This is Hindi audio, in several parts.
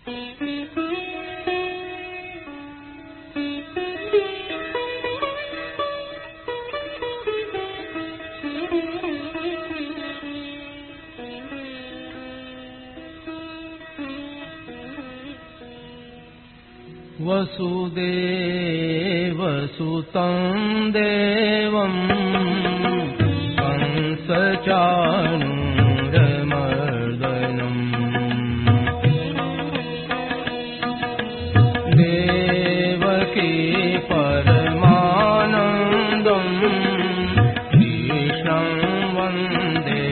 वसुदेवसुतं देवं कंसचाणूरमर्दनम् देवकी परमानन्दं कृष्णं वन्दे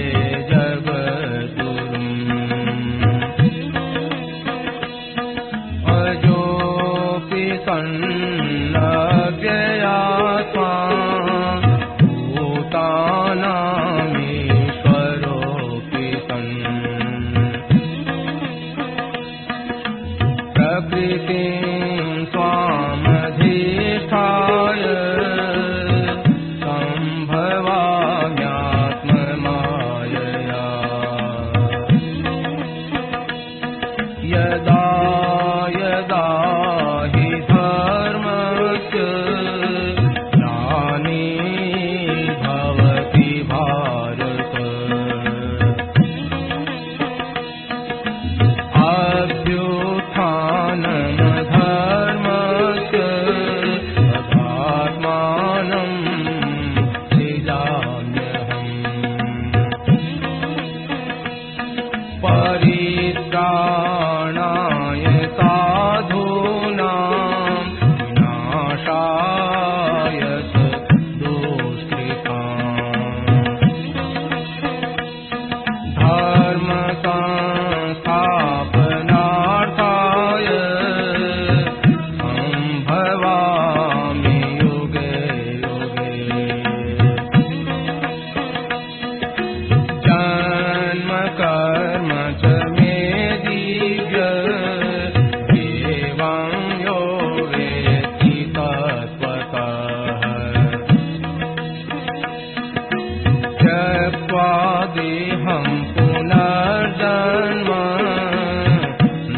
जगद्गुरुम् सन्नव्ययात्मा भूतानामीश्वरोऽपि सन् प्रकृतिं स्वामधिष्ठाय सम्भवाम्यात्ममायया यदा यदा हि धर्मस्य ग्लानिर्भवति भारत अभ्युत्थानमधर्मस्य तदात्मानं सृजाम्यहम् परित्राणाय साधूनां विनाशाय दुष्कृताम् धर्मसंस्थापनार्थाय सम्भवामि युगे युगे जन्म कर्म च मे दिव्य एवं यो वेत्ति तत्त्वतः त्यक्त्वा देहं पुनर्जन्म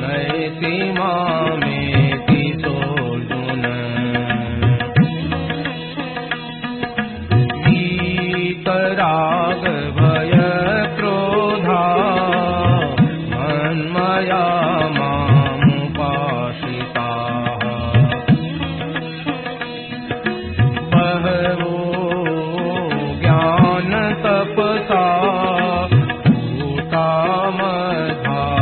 नयति मामेति सोऽर्जुन वीतराग भयक्रोधा मन्मया मामुपाश्रिताः बहवो ज्ञानतपसा भूता मद्भावमागताः।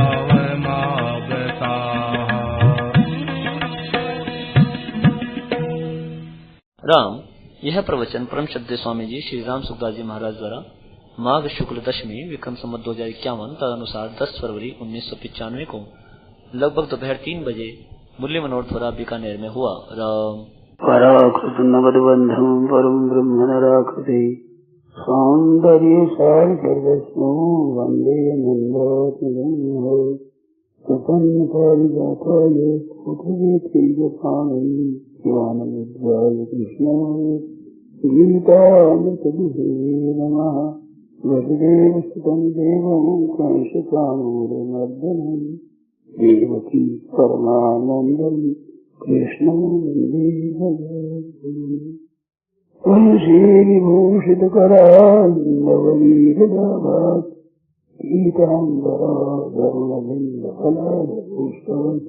राम। यह प्रवचन परम श्रद्धेय स्वामी जी श्री राम सुखदास जी महाराज द्वारा माघ शुक्ल दशमी विक्रम संवत 2051 तदनुसार 10 फरवरी 1995 को लगभग दोपहर 3 बजे मुरली मनोहर द्वारा बीकानेर में हुआ। राम। पराकृतनवद्बन्धं परं ब्रह्मणराकृते सौन्दर्य सारसर्वस्वं वन्दे नन्दात्मजं प्रपन्नपारिजाताय पुत्रवेत्रैकपाणये ज्ञानमुद्राय कृष्णाय गीतामृतदुहे नमः। वसुदेवसुतं देवं कंसचाणूरमर्दनं देवकी परमानन्दं कृष्णं वन्दे जगद्गुरुम्। वंशीविभूषितकरान्नवनीरदाभात् पीताम्बरा गरुडबिम्बफलादपुष्पात्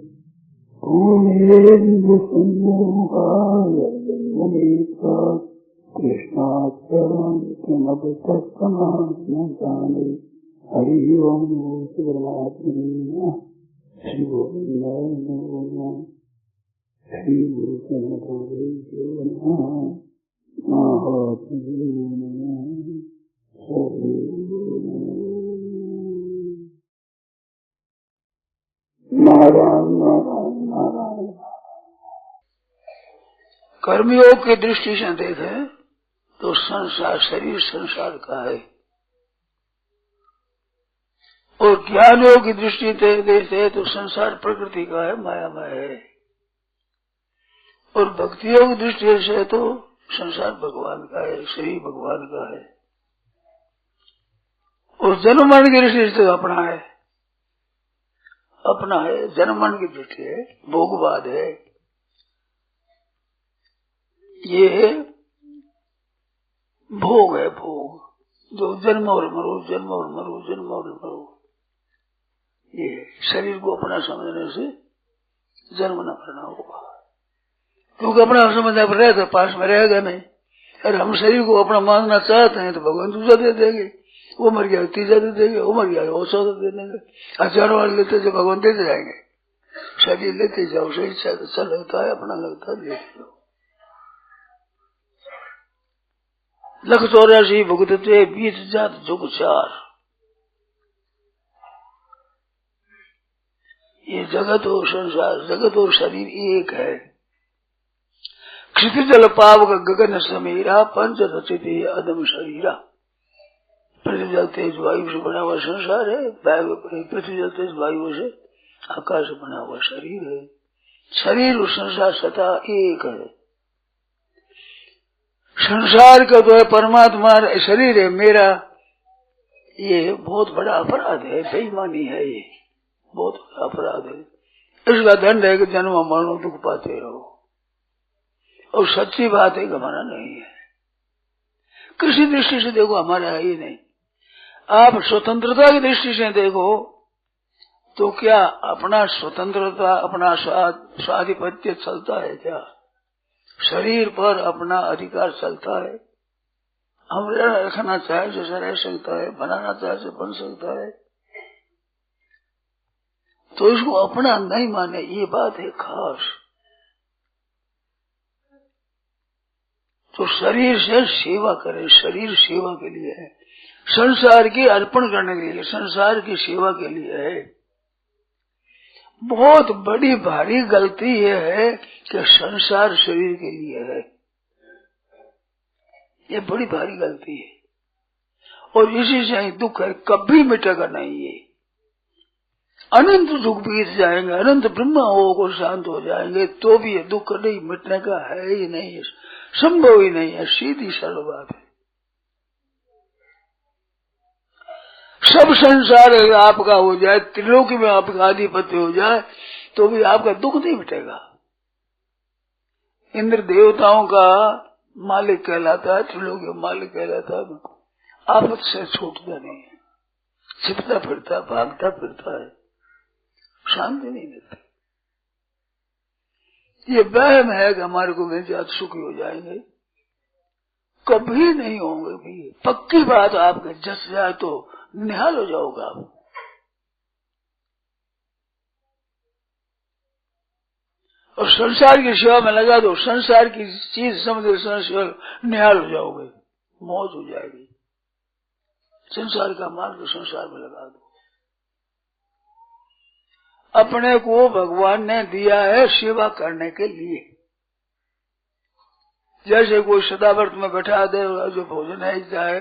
पूर्णेन्दुसुन्दरमुखायनेत्रात् कृष्णात् परं किमपि तत्समात्मसाने। हरिः ओं परमात्मने नमः। श्री गोविन्दाय नमः। श्री गुरु शरणदेवाय नमः। महात्मने नमः। हरि नारायण नारायण नारायण। कर्मयोग की दृष्टि से देखें तो संसार शरीर संसार का है, और ज्ञान योग की दृष्टि से देखते तो संसार प्रकृति का है, मायामय है। और भक्ति योग की दृष्टि से तो संसार भगवान का है, शरीर भगवान का है। और जन्म मरण की दृष्टि से अपना है। अपना है, जन्मन की दृष्टि है, भोगवाद है। ये भोग है, भोग जो जन्म और मरो, जन्म और मरो, जन्म और मरो। ये शरीर को अपना समझने से जन्म न करना होगा, क्योंकि अपना समझने पर रहता पास में रहेगा नहीं। अरे हम शरीर को अपना मानना चाहते हैं तो भगवान दूसरा दे देंगे, वो मर गया तीसरा दे देंगे, वो मर गया वो चौथा दे देंगे। हजार वाले लेते जो भगवान देते जाएंगे, शरीर लेते जाओ, सही अच्छा लगता है अपना लगता है लेते जाओ। 184 भुगतते 20 जात जुग 4। ये जगत और संसार, जगत और शरीर एक है। क्षितिज जल पावक गगन समीरा, पंच रचित अदम शरीरा। पृथ्वी जल तेज वायु से बना हुआ संसार है, पृथ्वी जल तेज वायु से आकाश से बना हुआ शरीर है। शरीर और संसार सता एक है। संसार का तो है परमात्मा, शरीर है मेरा, ये बहुत बड़ा अपराध है, बेईमानी है, ये बहुत बड़ा अपराध है। इसका दंड है कि जन्म मरणों दुख पाते रहो। और सच्ची बात है कि हमारा नहीं है, किसी दृष्टि से देखो हमारा है ही नहीं। आप स्वतंत्रता की दृष्टि से देखो तो क्या अपना स्वतंत्रता, अपना स्वाधिपत्य चलता है क्या? शरीर पर अपना अधिकार चलता है। हम रखना चाहे जैसा रह सकता है, बनाना चाहे तो बन सकता है, तो इसको अपना नहीं माने, ये बात है खास। तो शरीर से सेवा करें, शरीर सेवा के लिए है, संसार की अर्पण करने के लिए, संसार की सेवा के लिए है। बहुत बड़ी भारी गलती यह है कि संसार शरीर के लिए है, ये बड़ी भारी गलती है। और इसी से ही दुख है, कभी मिटेगा नहीं ये। अनंत दुख बीत जाएंगे, अनंत ब्रह्मा होकर शांत हो जाएंगे, तो भी ये दुख नहीं मिटने का है ही नहीं, संभव ही नहीं है। सीधी सरल बात है। सब संसार अगर आपका हो जाए, त्रिलोकी में आपका आधिपत्य हो जाए, तो भी आपका दुख नहीं मिटेगा। इंद्र देवताओं का मालिक कहलाता है, त्रिलोकी मालिक कहलाता है, आपद से छूटता नहीं है, छिपता फिरता, भागता फिरता है, शांति नहीं मिलती। ये वहम है कि हमारे को मिल जाए सुखी हो जाएंगे, कभी नहीं होंगे भी। पक्की बात, आपके जस जाए तो निहाल हो जाओगे आप। और संसार की सेवा में लगा दो, संसार की चीज समझ निहाल हो जाओगे, मौज हो जाएगी। संसार का मार्ग संसार में लगा दो। अपने को भगवान ने दिया है सेवा करने के लिए। जैसे कोई सदाव्रत में बैठा दे, जो भोजन है चाहे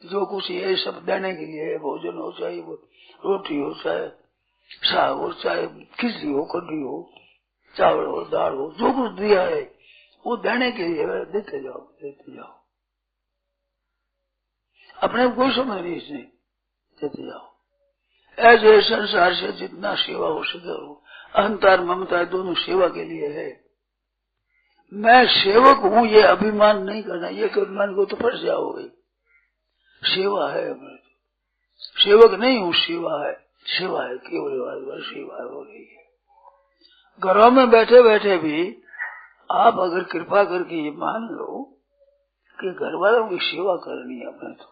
जो कुछ ये सब देने के लिए, भोजन हो चाहे वो रोटी हो, चाहे साग हो, चाहे खिचड़ी हो, कढ़ी हो, चावल हो, दाल हो, जो कुछ दिया है वो देने के लिए देते जाओ, देते जाओ। अपने कोई समझ नहीं इसने, देते जाओ। ऐसे संसार से जितना सेवा हो सके हो, अहंकार ममता दोनों सेवा के लिए है। मैं सेवक हूँ ये अभिमान नहीं करना, ये अभिमान को तो फंस जाओगे। सेवा है, सेवक नहीं हूँ, सेवा है, सेवा है, केवल सेवा हो रही है। घरों में बैठे बैठे भी आप अगर कृपा करके ये मान लो कि घर वालों की सेवा करनी है, अपने तो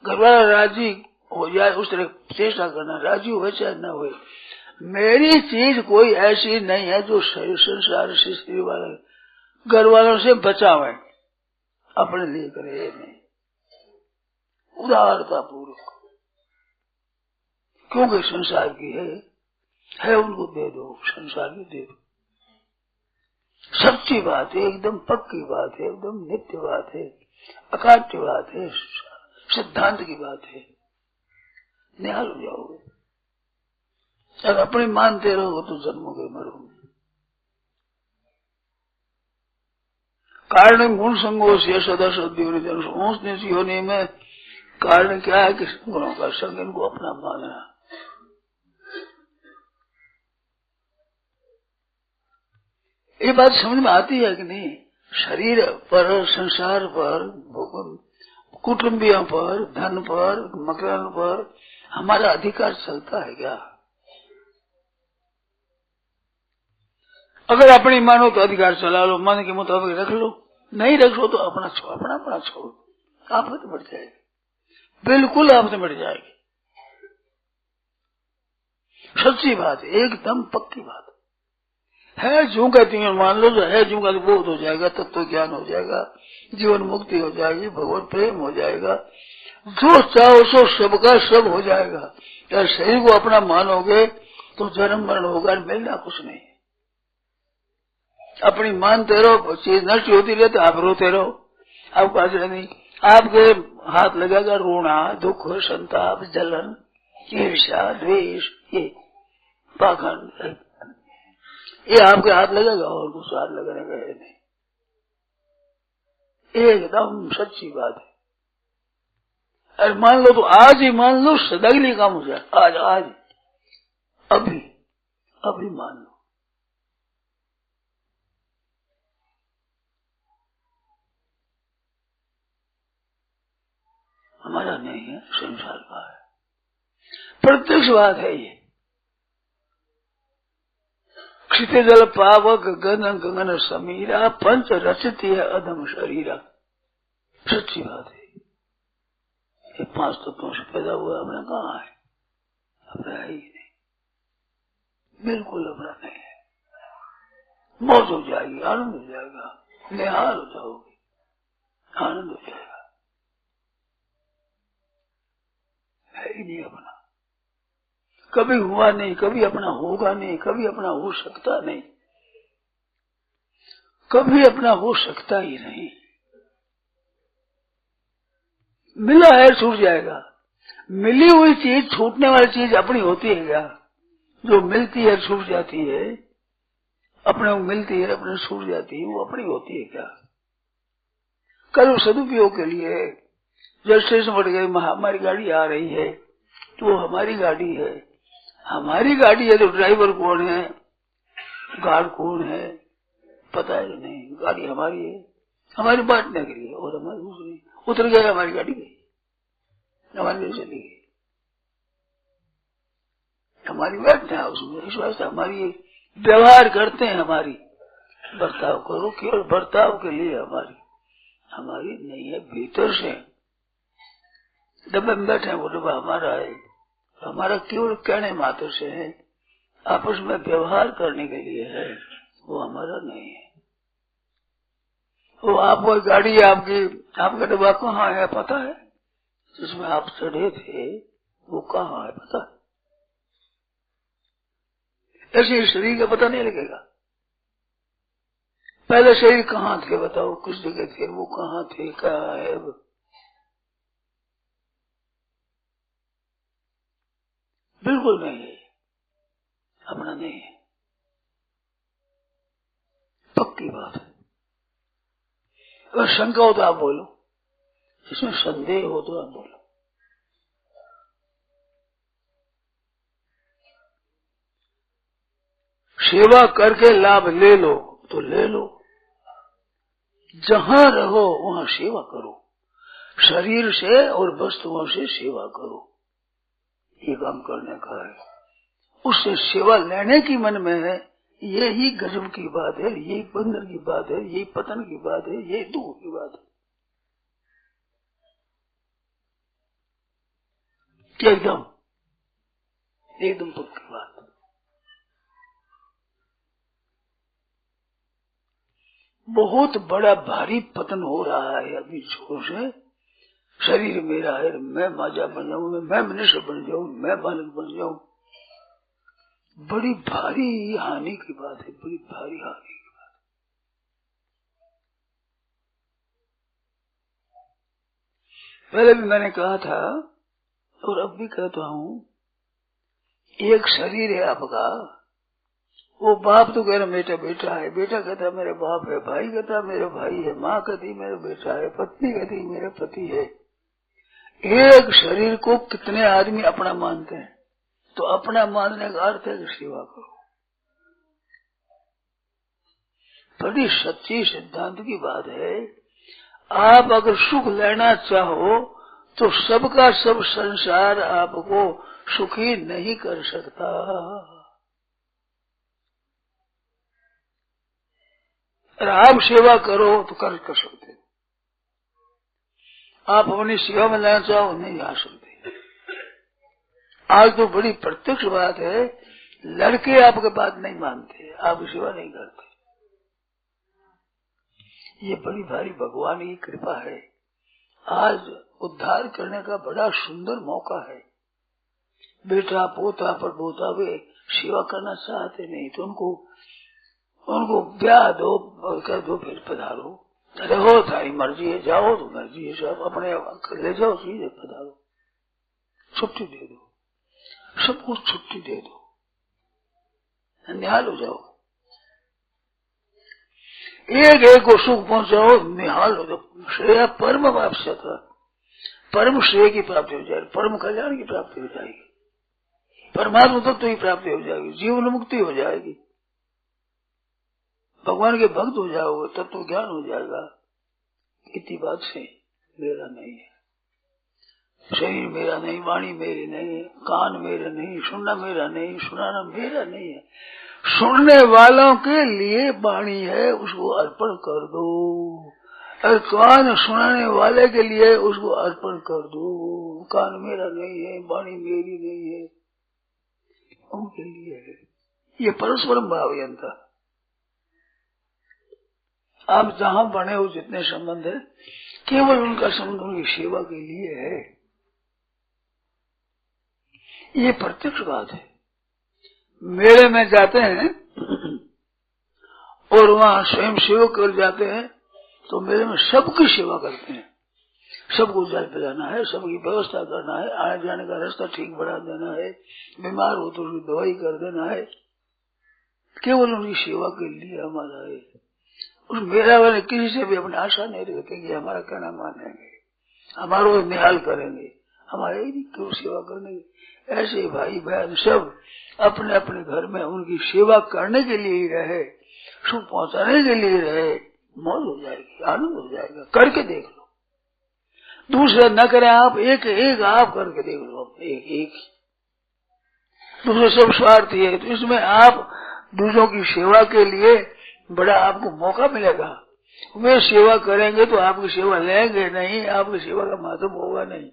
घर वाला राजी हो जाए उस तरह चेष्टा करना, राजी हो चाहे न हो। मेरी चीज कोई ऐसी नहीं है जो संसार से स्त्री वाले घर वालों से बचावे, अपने लिए करे नहीं, उदारता पूर्वक। क्योंकि संसार की है उनको दे दो, संसार की दे दो। सच्ची बात है, एकदम पक्की बात है, एकदम नित्य बात है, अकाट्य बात है, सिद्धांत की बात है। निहाल हो जाओगे। अगर अपने मानते रहो तो जन्मोगे मरोगे। कारण गुण संगो से सदा सद्योनि होने में कारण क्या है कि गुणों का संग इनको अपना मानना। ये बात समझ में आती है कि नहीं? शरीर पर, संसार पर, कुटुंबियों पर, धन पर, मकान पर हमारा अधिकार चलता है क्या? अगर अपनी मानो तो अधिकार चला लो, मन के मुताबिक रख लो, नहीं रखो तो अपना छोड़ो, आफत बढ़ जाएगी, बिल्कुल आफत बढ़ जाएगी। सच्ची बात है, एकदम पक्की बात है। जो कहती है मान लो, जो है जो का बोध हो जाएगा, तत्व ज्ञान हो जाएगा, जीवन मुक्ति हो जाएगी, भगवत प्रेम हो जाएगा, जो चाहो सो सबका सब हो जाएगा। अगर शरीर को अपना मानोगे तो जन्म मरण होगा, मिलना कुछ नहीं। अपनी मानते रहो, चीज नष्ट होती रहती, आप रोते रहो, आपको आश्रय नहीं। आपके हाथ लगेगा रोना, दुख, संताप, जलन, ईर्ष्या, द्वेष, ये पाखंड, ये आपके हाथ लगेगा और कुछ हाथ लगाने का है नहीं। एकदम सच्ची बात है। अरे मान लो तो आज ही मान लो, सदागली काम हो जाए। आज अभी मान लो। हमारा नहीं है, संसार का है, प्रत्यक्ष बात है ये। क्षितिजल पावक गगन गगन समीरा, पंच रचती है अधम शरीरा। सच्ची बात है। ये 5 तत्वों से पैदा हुआ, अपना कहाँ है? अपना है ही नहीं, बिल्कुल अपना नहीं है। मौज हो जाएगी, आनंद हो जाएगा, निहाल हो जाओगे, आनंद हो जाएगा। है ही नहीं अपना, कभी हुआ नहीं, कभी अपना होगा नहीं, कभी अपना हो सकता नहीं, कभी अपना हो सकता ही नहीं। मिला है छूट जाएगा। मिली हुई चीज, छूटने वाली चीज अपनी होती है क्या? जो मिलती है छूट जाती है, अपने को मिलती है अपने छूट जाती है, वो अपनी होती है क्या? कल सदुपयोग के लिए जब स्टेशन पर गए, हमारी गाड़ी आ रही है तो वो हमारी गाड़ी है। हमारी गाड़ी है तो ड्राइवर कौन है, गार्ड कौन है, पता है नहीं। गाड़ी हमारी है, हमारी बांटने के लिए, और हमारी दूसरी उतर गया, हमारी गाड़ी गई, हमारी गाड़ी चली गई, हमारी बैठना है उसमें। इस वास्ते हमारी व्यवहार करते हैं, हमारी बर्ताव करो, केवल बर्ताव के लिए हमारी नहीं है। भीतर से डब्बे में बैठे हैं, वो डब्बा हमारा है, हमारा केवल कहने मात्र से है, आपस में व्यवहार करने के लिए है, वो हमारा नहीं है। वो आप वो गाड़ी है आपकी, आपका डब्बा कहाँ है पता है? जिसमें आप चढ़े थे वो कहाँ है पता है? ऐसे शरीर का पता नहीं लगेगा। पहले शरीर कहाँ थे बताओ, किस जगह थे, वो कहाँ थे, कहाँ है? बिल्कुल नहीं है, अपना नहीं है, पक्की बात है। अगर शंका हो तो आप बोलो, इसमें संदेह हो तो आप बोलो। सेवा करके लाभ ले लो तो ले लो, जहां रहो वहां सेवा करो, शरीर से और वस्तुओं से सेवा करो, ये काम करने का है। उससे सेवा लेने की मन में है, यही गजब की बात है, यही बंधन की बात है, यही पतन की बात है, यही दुख की बात है। एकदम पक्की बात। बहुत बड़ा भारी पतन हो रहा है अभी जोर से। शरीर मेरा है, मैं माजा बन जाऊं, मैं मनुष्य बन जाऊं, मैं बालक बन जाऊं, बड़ी भारी हानि की बात है, बड़ी भारी हानि की बात है। पहले भी मैंने कहा था और अब भी कहता हूं, एक शरीर है आपका, वो बाप तो कह रहा मेरा बेटा है, बेटा कहता मेरे बाप है, भाई कहता मेरे भाई है, माँ कहती मेरा बेटा है, पत्नी कहती मेरे पति है। एक शरीर को कितने आदमी अपना मानते हैं? तो अपना मानने का अर्थ है कि सेवा करो। बड़ी सच्ची सिद्धांत की बात है। आप अगर सुख लेना चाहो तो सबका सब संसार आपको सुखी नहीं कर सकता। और आप सेवा करो तो कर सकते हो। आप अपनी सेवा में लेना चाहो नहीं आ सकते। आज तो बड़ी प्रत्यक्ष बात है, लड़के आपके बात नहीं मानते, आपकी सेवा नहीं करते। ये बड़ी भारी भगवान की कृपा है। आज उद्धार करने का बड़ा सुंदर मौका है। बेटा पोता पर पोता वे सेवा करना चाहते नहीं तो उनको ब्याह दो, कर दो, फिर पधारो। अरे हो तारी मर्जी है, जाओ तो मर्जी है, सब अपने ले जाओ, सीधे पधारो, छुट्टी दे दो, सबको छुट्टी दे दो, निहाल हो जाओ। एक को सुख पहुंचाओ, निहाल हो जाओ। श्रेय परम वापस्यता, परम श्रेय की प्राप्ति हो जाएगी, परम कल्याण की प्राप्ति हो जाएगी, परमात्मा तत्व की प्राप्ति हो जाएगी, जीवन मुक्ति हो जाएगी, भगवान के भक्त हो जाओगे, तत्व ज्ञान हो जाएगा। इतनी बात से मेरा नहीं है, शरीर मेरा नहीं, वाणी मेरी नहीं, कान मेरे नहीं, सुनना मेरा नहीं, सुनाना मेरा नहीं है। सुनने वालों के लिए वाणी है, उसको अर्पण कर दो। और कान सुनाने वाले के लिए उसको अर्पण कर दो। कान मेरा नहीं है, वाणी मेरी नहीं है, उनके लिए है। ये परस्परम भावयंता। आप जहां बने हो, जितने संबंध है, केवल उनका संबंध उनकी सेवा के लिए है। ये प्रत्यक्ष बात है। मेले में जाते हैं और वहां स्वयं सेवक कर जाते हैं तो मेले में सबकी सेवा करते हैं। सबको जल पिलाना है, सबकी व्यवस्था करना है, आने जाने का रास्ता ठीक बढ़ा देना है, बीमार हो तो उसकी दवाई कर देना है। केवल उनकी सेवा के लिए हमारा है। उस मेला वाले किसी से भी अपनी आशा नहीं रखते कि हमारा कहना मानेंगे, हमारा निहाल करेंगे, हमारे क्यों सेवा करेंगे। ऐसे भाई बहन सब अपने अपने घर में उनकी सेवा करने के लिए ही रहे, सुख पहुंचाने के लिए रहे, मौज हो जाएगी, आनंद हो जाएगा। करके देख लो, दूसरे न करें आप, एक एक आप करके देख लो, एक एक। दूसरे सब स्वार्थी है, तो इसमें आप दूसरों की सेवा के लिए बड़ा आपको मौका मिलेगा। वे सेवा करेंगे तो आपकी सेवा लेंगे नहीं, आपकी सेवा का महत्व होगा नहीं।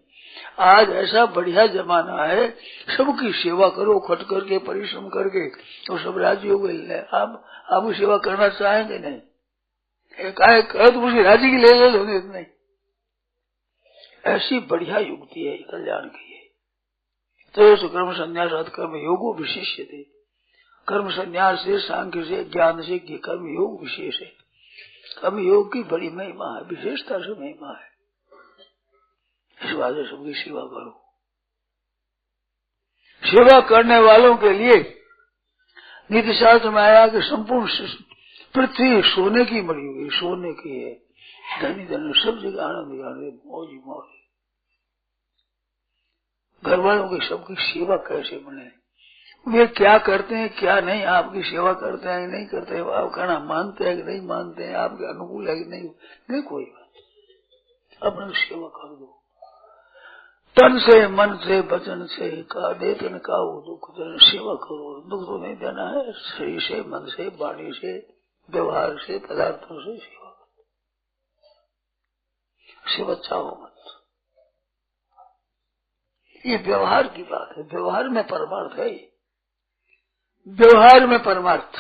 आज ऐसा बढ़िया जमाना है, सबकी सेवा करो, खट करके, परिश्रम करके, तो सब राजी हो गए। आप आपकी सेवा करना चाहेंगे नहीं, एक तो उसकी राजी की ले लोगे नहीं। ऐसी बढ़िया युक्ति है कल्याण की है। तो कर्म संन्यास कर्म योगो विशेष थे। कर्म संन्यास से, सांख्य से, ज्ञान से कर्म योग विशेष है। कर्म योग की बड़ी महिमा है, विशेषता से महिमा है। इस बात सबकी सेवा करो। सेवा करने वालों के लिए नीति शास्त्र में आया कि संपूर्ण पृथ्वी सोने की मरी हुई, सोने की है, धनी धन सब जगह आनंद आनंद, मौज ही मौज। घर वालों की सबकी सेवा कैसे बने, वे क्या करते हैं क्या नहीं, आपकी सेवा करते हैं नहीं करते हैं, आप कहना मानते हैं कि नहीं मानते हैं, आपके अनुकूल है कि नहीं कोई बात। अपनी सेवा कर दो, तन से, मन से, वचन से, का देतन का वो दुख देना, सेवा करो। दुख तो नहीं देना है, शरीर से, मन से, वाणी से, व्यवहार से, पदार्थों से सेवा करो। सेवा चाहो मत। ये व्यवहार की बात है, व्यवहार में परमार्थ है। व्यवहार में परमार्थ,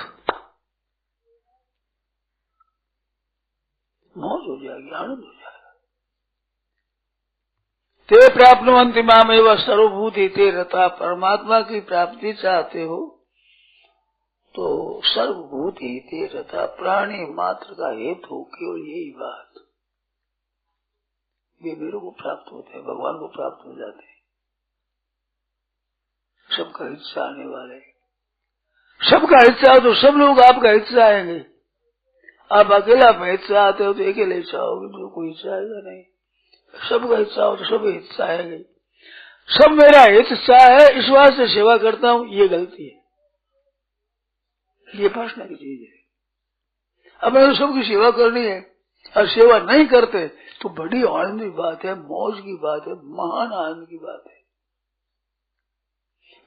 मौज हो जाएगी, आनंद हो जाएगा। ते प्राप्नुवन्ति मामेव सर्वभूति ते रता। परमात्मा की प्राप्ति चाहते हो तो सर्वभूति ते रता, प्राणी मात्र का हेतु केवल यही बात। वे मेरे को प्राप्त होते हैं, भगवान को प्राप्त हो जाते हैं। सबका हित चाहने वाले, सबका हित चाहो तो सब लोग आपका हित चाहेंगे। आप अकेला हित चाहते हो तो अकेले चाहोगे, तो कोई चाहेगा नहीं। सबका हिस्सा हो तो सब हिस्सा है। सब मेरा हिस्सा है, इस बात से सेवा करता हूँ, ये गलती है, ये भाषण की चीज है। अपने तो सबकी सेवा करनी है, और सेवा नहीं करते तो बड़ी आनंद की बात है, मौज की बात है, महान आनंद की बात है।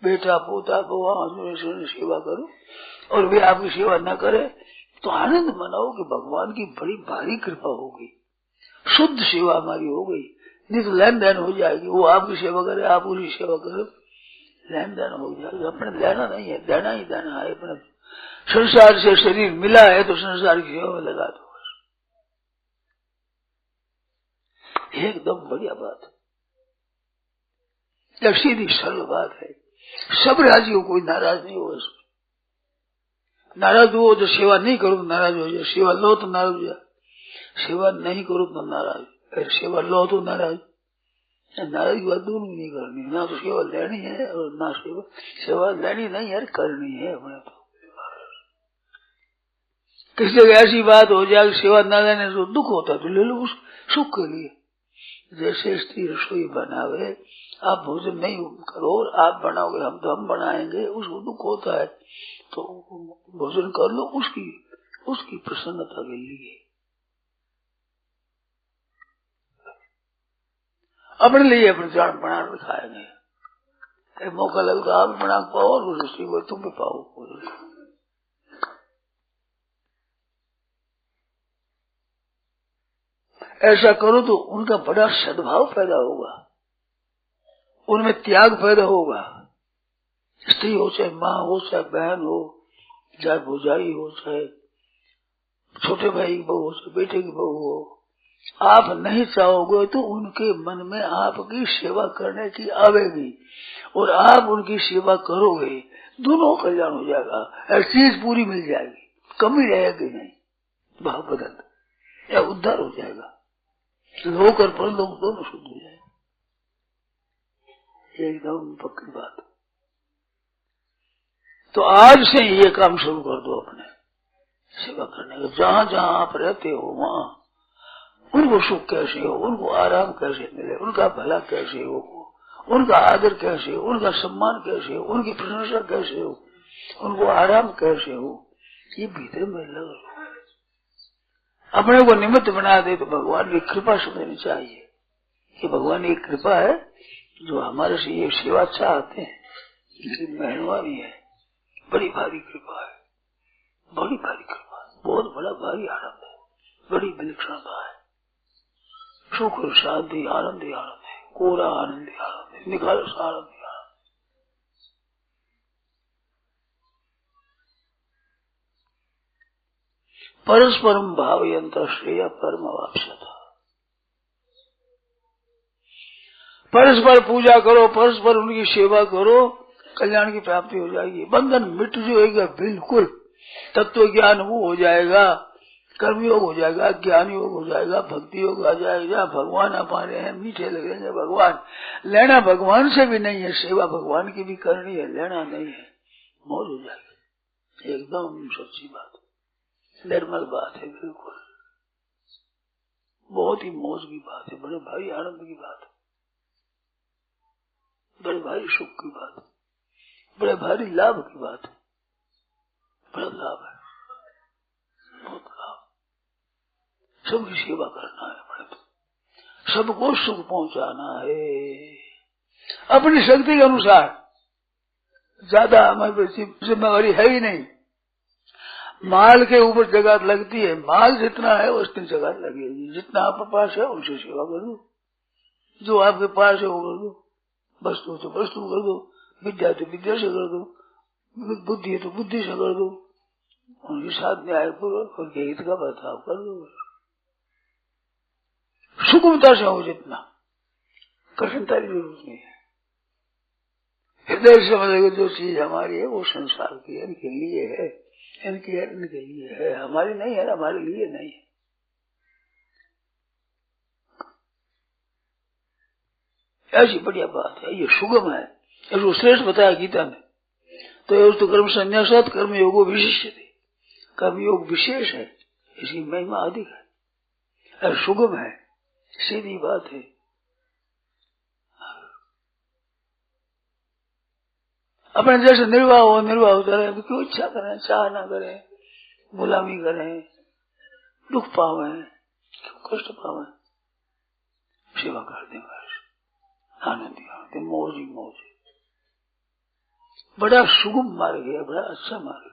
बेटा पोता बउआ सेवा करो और वे आपकी सेवा न करे तो आनंद मनाओ कि भगवान की बड़ी भारी कृपा होगी, शुद्ध सेवा हमारी हो गई। नहीं तो लेन देन हो जाएगी, वो आपकी सेवा करे आप उसकी सेवा करो, लेन देन हो जाएगा। अपने लेना नहीं है, देना ही देना है। अपने संसार से शरीर मिला है तो संसार की सेवा में लगा दो, एकदम बढ़िया बात है, सीधी सरल बात है। सब राजी हो, कोई नाराज नहीं होगा इसमें। नाराज हो तो सेवा नहीं करो तो नाराज हो जाए, सेवा लो तो नाराज हो जाए, सेवा नहीं करो तो नाराज, सेवा लो तो नाराज। नाराज की बात दोनों नहीं करनी, ना तो सेवा लेनी है और ना सेवा लेनी नहीं है, करनी है अपने। तो किसी जगह ऐसी बात हो जाए सेवा न लेने से दुख होता है तो ले लो उस सुख के लिए। जैसे स्त्री रसोई बनावे, आप भोजन नहीं करो और आप बनाओगे, हम तो हम बनाएंगे, उसको दुख होता है तो भोजन कर लो उसकी प्रसन्नता के लिए। अपने लिए अपने जान बना कर खाएंगे, मौका लगता आप बना पाओ और उस स्त्री को तुम भी पाओ। ऐसा करो तो उनका बड़ा सद्भाव पैदा होगा, उनमें त्याग पैदा होगा। स्त्री हो चाहे माँ हो चाहे बहन हो, चाहे भौजाई हो चाहे छोटे भाई की बहू हो चाहे बेटे की बहू हो, आप नहीं चाहोगे तो उनके मन में आपकी सेवा करने की आवेगी और आप उनकी सेवा करोगे, दोनों कल्याण हो जाएगा। हर चीज पूरी मिल जाएगी, कमी रहेगी नहीं, भाव बदल या उद्धार हो जाएगा, लोक और परलोक दोनों शुद्ध हो जाए, एकदम पक्की बात। तो आज से ये काम शुरू कर दो अपने सेवा करने का। जहाँ जहाँ आप रहते हो वहाँ उनको सुख कैसे हो, उनको आराम कैसे मिले, उनका भला कैसे हो, उनका आदर कैसे हो, उनका सम्मान कैसे हो, उनकी प्रशंसा कैसे हो, उनको आराम कैसे हो, ये भीतर में लग अपने को निमित्त बना दे तो भगवान की कृपा समझनी चाहिए कि भगवान की कृपा है जो हमारे से ये सेवा चाहते हैं, लेकिन मेहरबानी है, बड़ी भारी कृपा है, बड़ी भारी कृपा है, बहुत बड़ा भारी आनंद है, बड़ी विलक्षणता है, सुख और शांति आनंद ही आनंद है, कोरा आनंद ही आनंद है, निखालस आनंद ही आनंद। परस्परम भावयंत श्रेय परम वापसता। परस्पर पूजा करो, परस्पर उनकी सेवा करो, कल्याण की प्राप्ति हो जाएगी, बंधन मिट जाएगा बिल्कुल, तत्व ज्ञान वो हो जाएगा, कर्मयोग हो जाएगा, ज्ञान योग हो जाएगा, भक्ति योग आ जाएगा, भगवान आ पा रहे हैं, मीठे लगेंगे भगवान। लेना भगवान से भी नहीं है, सेवा भगवान की भी करनी है, लेना नहीं है, मौज हो जाएगी, एकदम सच्ची बात, निर्मल बात है, बिल्कुल बहुत ही मौज की बात है, बड़े भारी आनंद की बात है, बड़े भारी सुख की बात है, बड़े भारी लाभ की बात है, बड़ा लाभ है, बहुत लाभ। सबकी सेवा करना है, बड़े तो सबको सुख पहुंचाना है अपनी शक्ति के अनुसार, ज्यादा हमारी जिम्मेवारी है ही नहीं। माल के ऊपर जगह लगती है, माल जितना है उतनी जगह लगेगी, जितना आपके पास है उनसे सेवा कर दो, जो आपके पास है वो कर दो, वस्तु तो वस्तु कर दो, विद्या तो विद्या से कर दो, बुद्धि है तो बुद्धि से कर दो, उनके साथ न्यायपूर्वक उनके हित का बर्ताव कर दो, सुगमता से हो, जितना कठिनता की जरूरत नहीं है। हृदय समझेगा जो चीज हमारी है वो संसार की है, इनके लिए है, इनके लिए है, हमारी नहीं है, हमारे लिए नहीं है। ऐसी बढ़िया बात है, ये सुगम है, इसको श्रेष्ठ बताया गीता में। तो कर्म संन्यासात कर्म योगो विशिष्य थे, कर्म योग विशेष है, इसकी महिमा अधिक है, सुगम है, सीधी बात है। अपने जैसे निर्वाह हो, निर्वाह होता रहे, क्यों इच्छा करें, चाह ना करें, गुलामी करें, दुख पावे, क्यों कष्ट पावे, सेवा कर दे, आनंद आनंद, मौज ही मौज। बड़ा सुगम मार्ग है, बड़ा अच्छा मार्ग।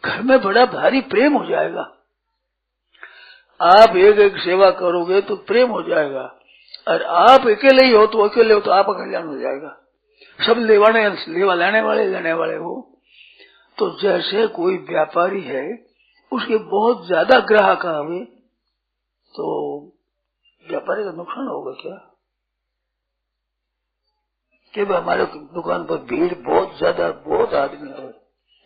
घर में बड़ा भारी प्रेम हो जाएगा। आप एक एक सेवा करोगे तो प्रेम हो जाएगा, और आप अकेले ही हो तो आपका कल्याण हो जाएगा। सब लेवा लेने वाले हो। तो जैसे कोई व्यापारी है, उसके बहुत ज्यादा ग्राहक आवे तो व्यापारी का नुकसान होगा क्या? कि हमारे दुकान पर भीड़ बहुत ज्यादा, बहुत आदमी है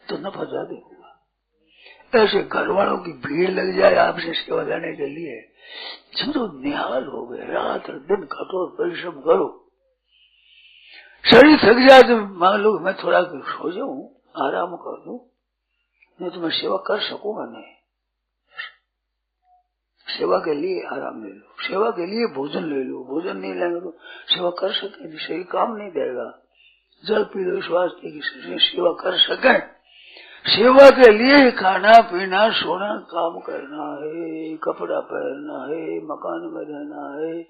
तो नफा ज्यादा होगा। ऐसे घर वालों की भीड़ लग जाए आपसे सेवा लेने के लिए, समझो निहाल हो गए। रात दिन कठोर परिश्रम करो, शरीर थक जाए तो मान लो मैं थोड़ा सो जाऊं, आराम कर दूं, नहीं तो मैं सेवा कर सकूंगा नहीं। सेवा के लिए आराम ले लो, सेवा के लिए भोजन ले लो। भोजन नहीं लेंगे तो सेवा कर सके, शरीर काम नहीं देगा। जल पी लो इस वास्ते की शरीर सेवा कर सके। सेवा के लिए खाना पीना सोना काम करना है, कपड़ा पहनना है, मकान में रहना है,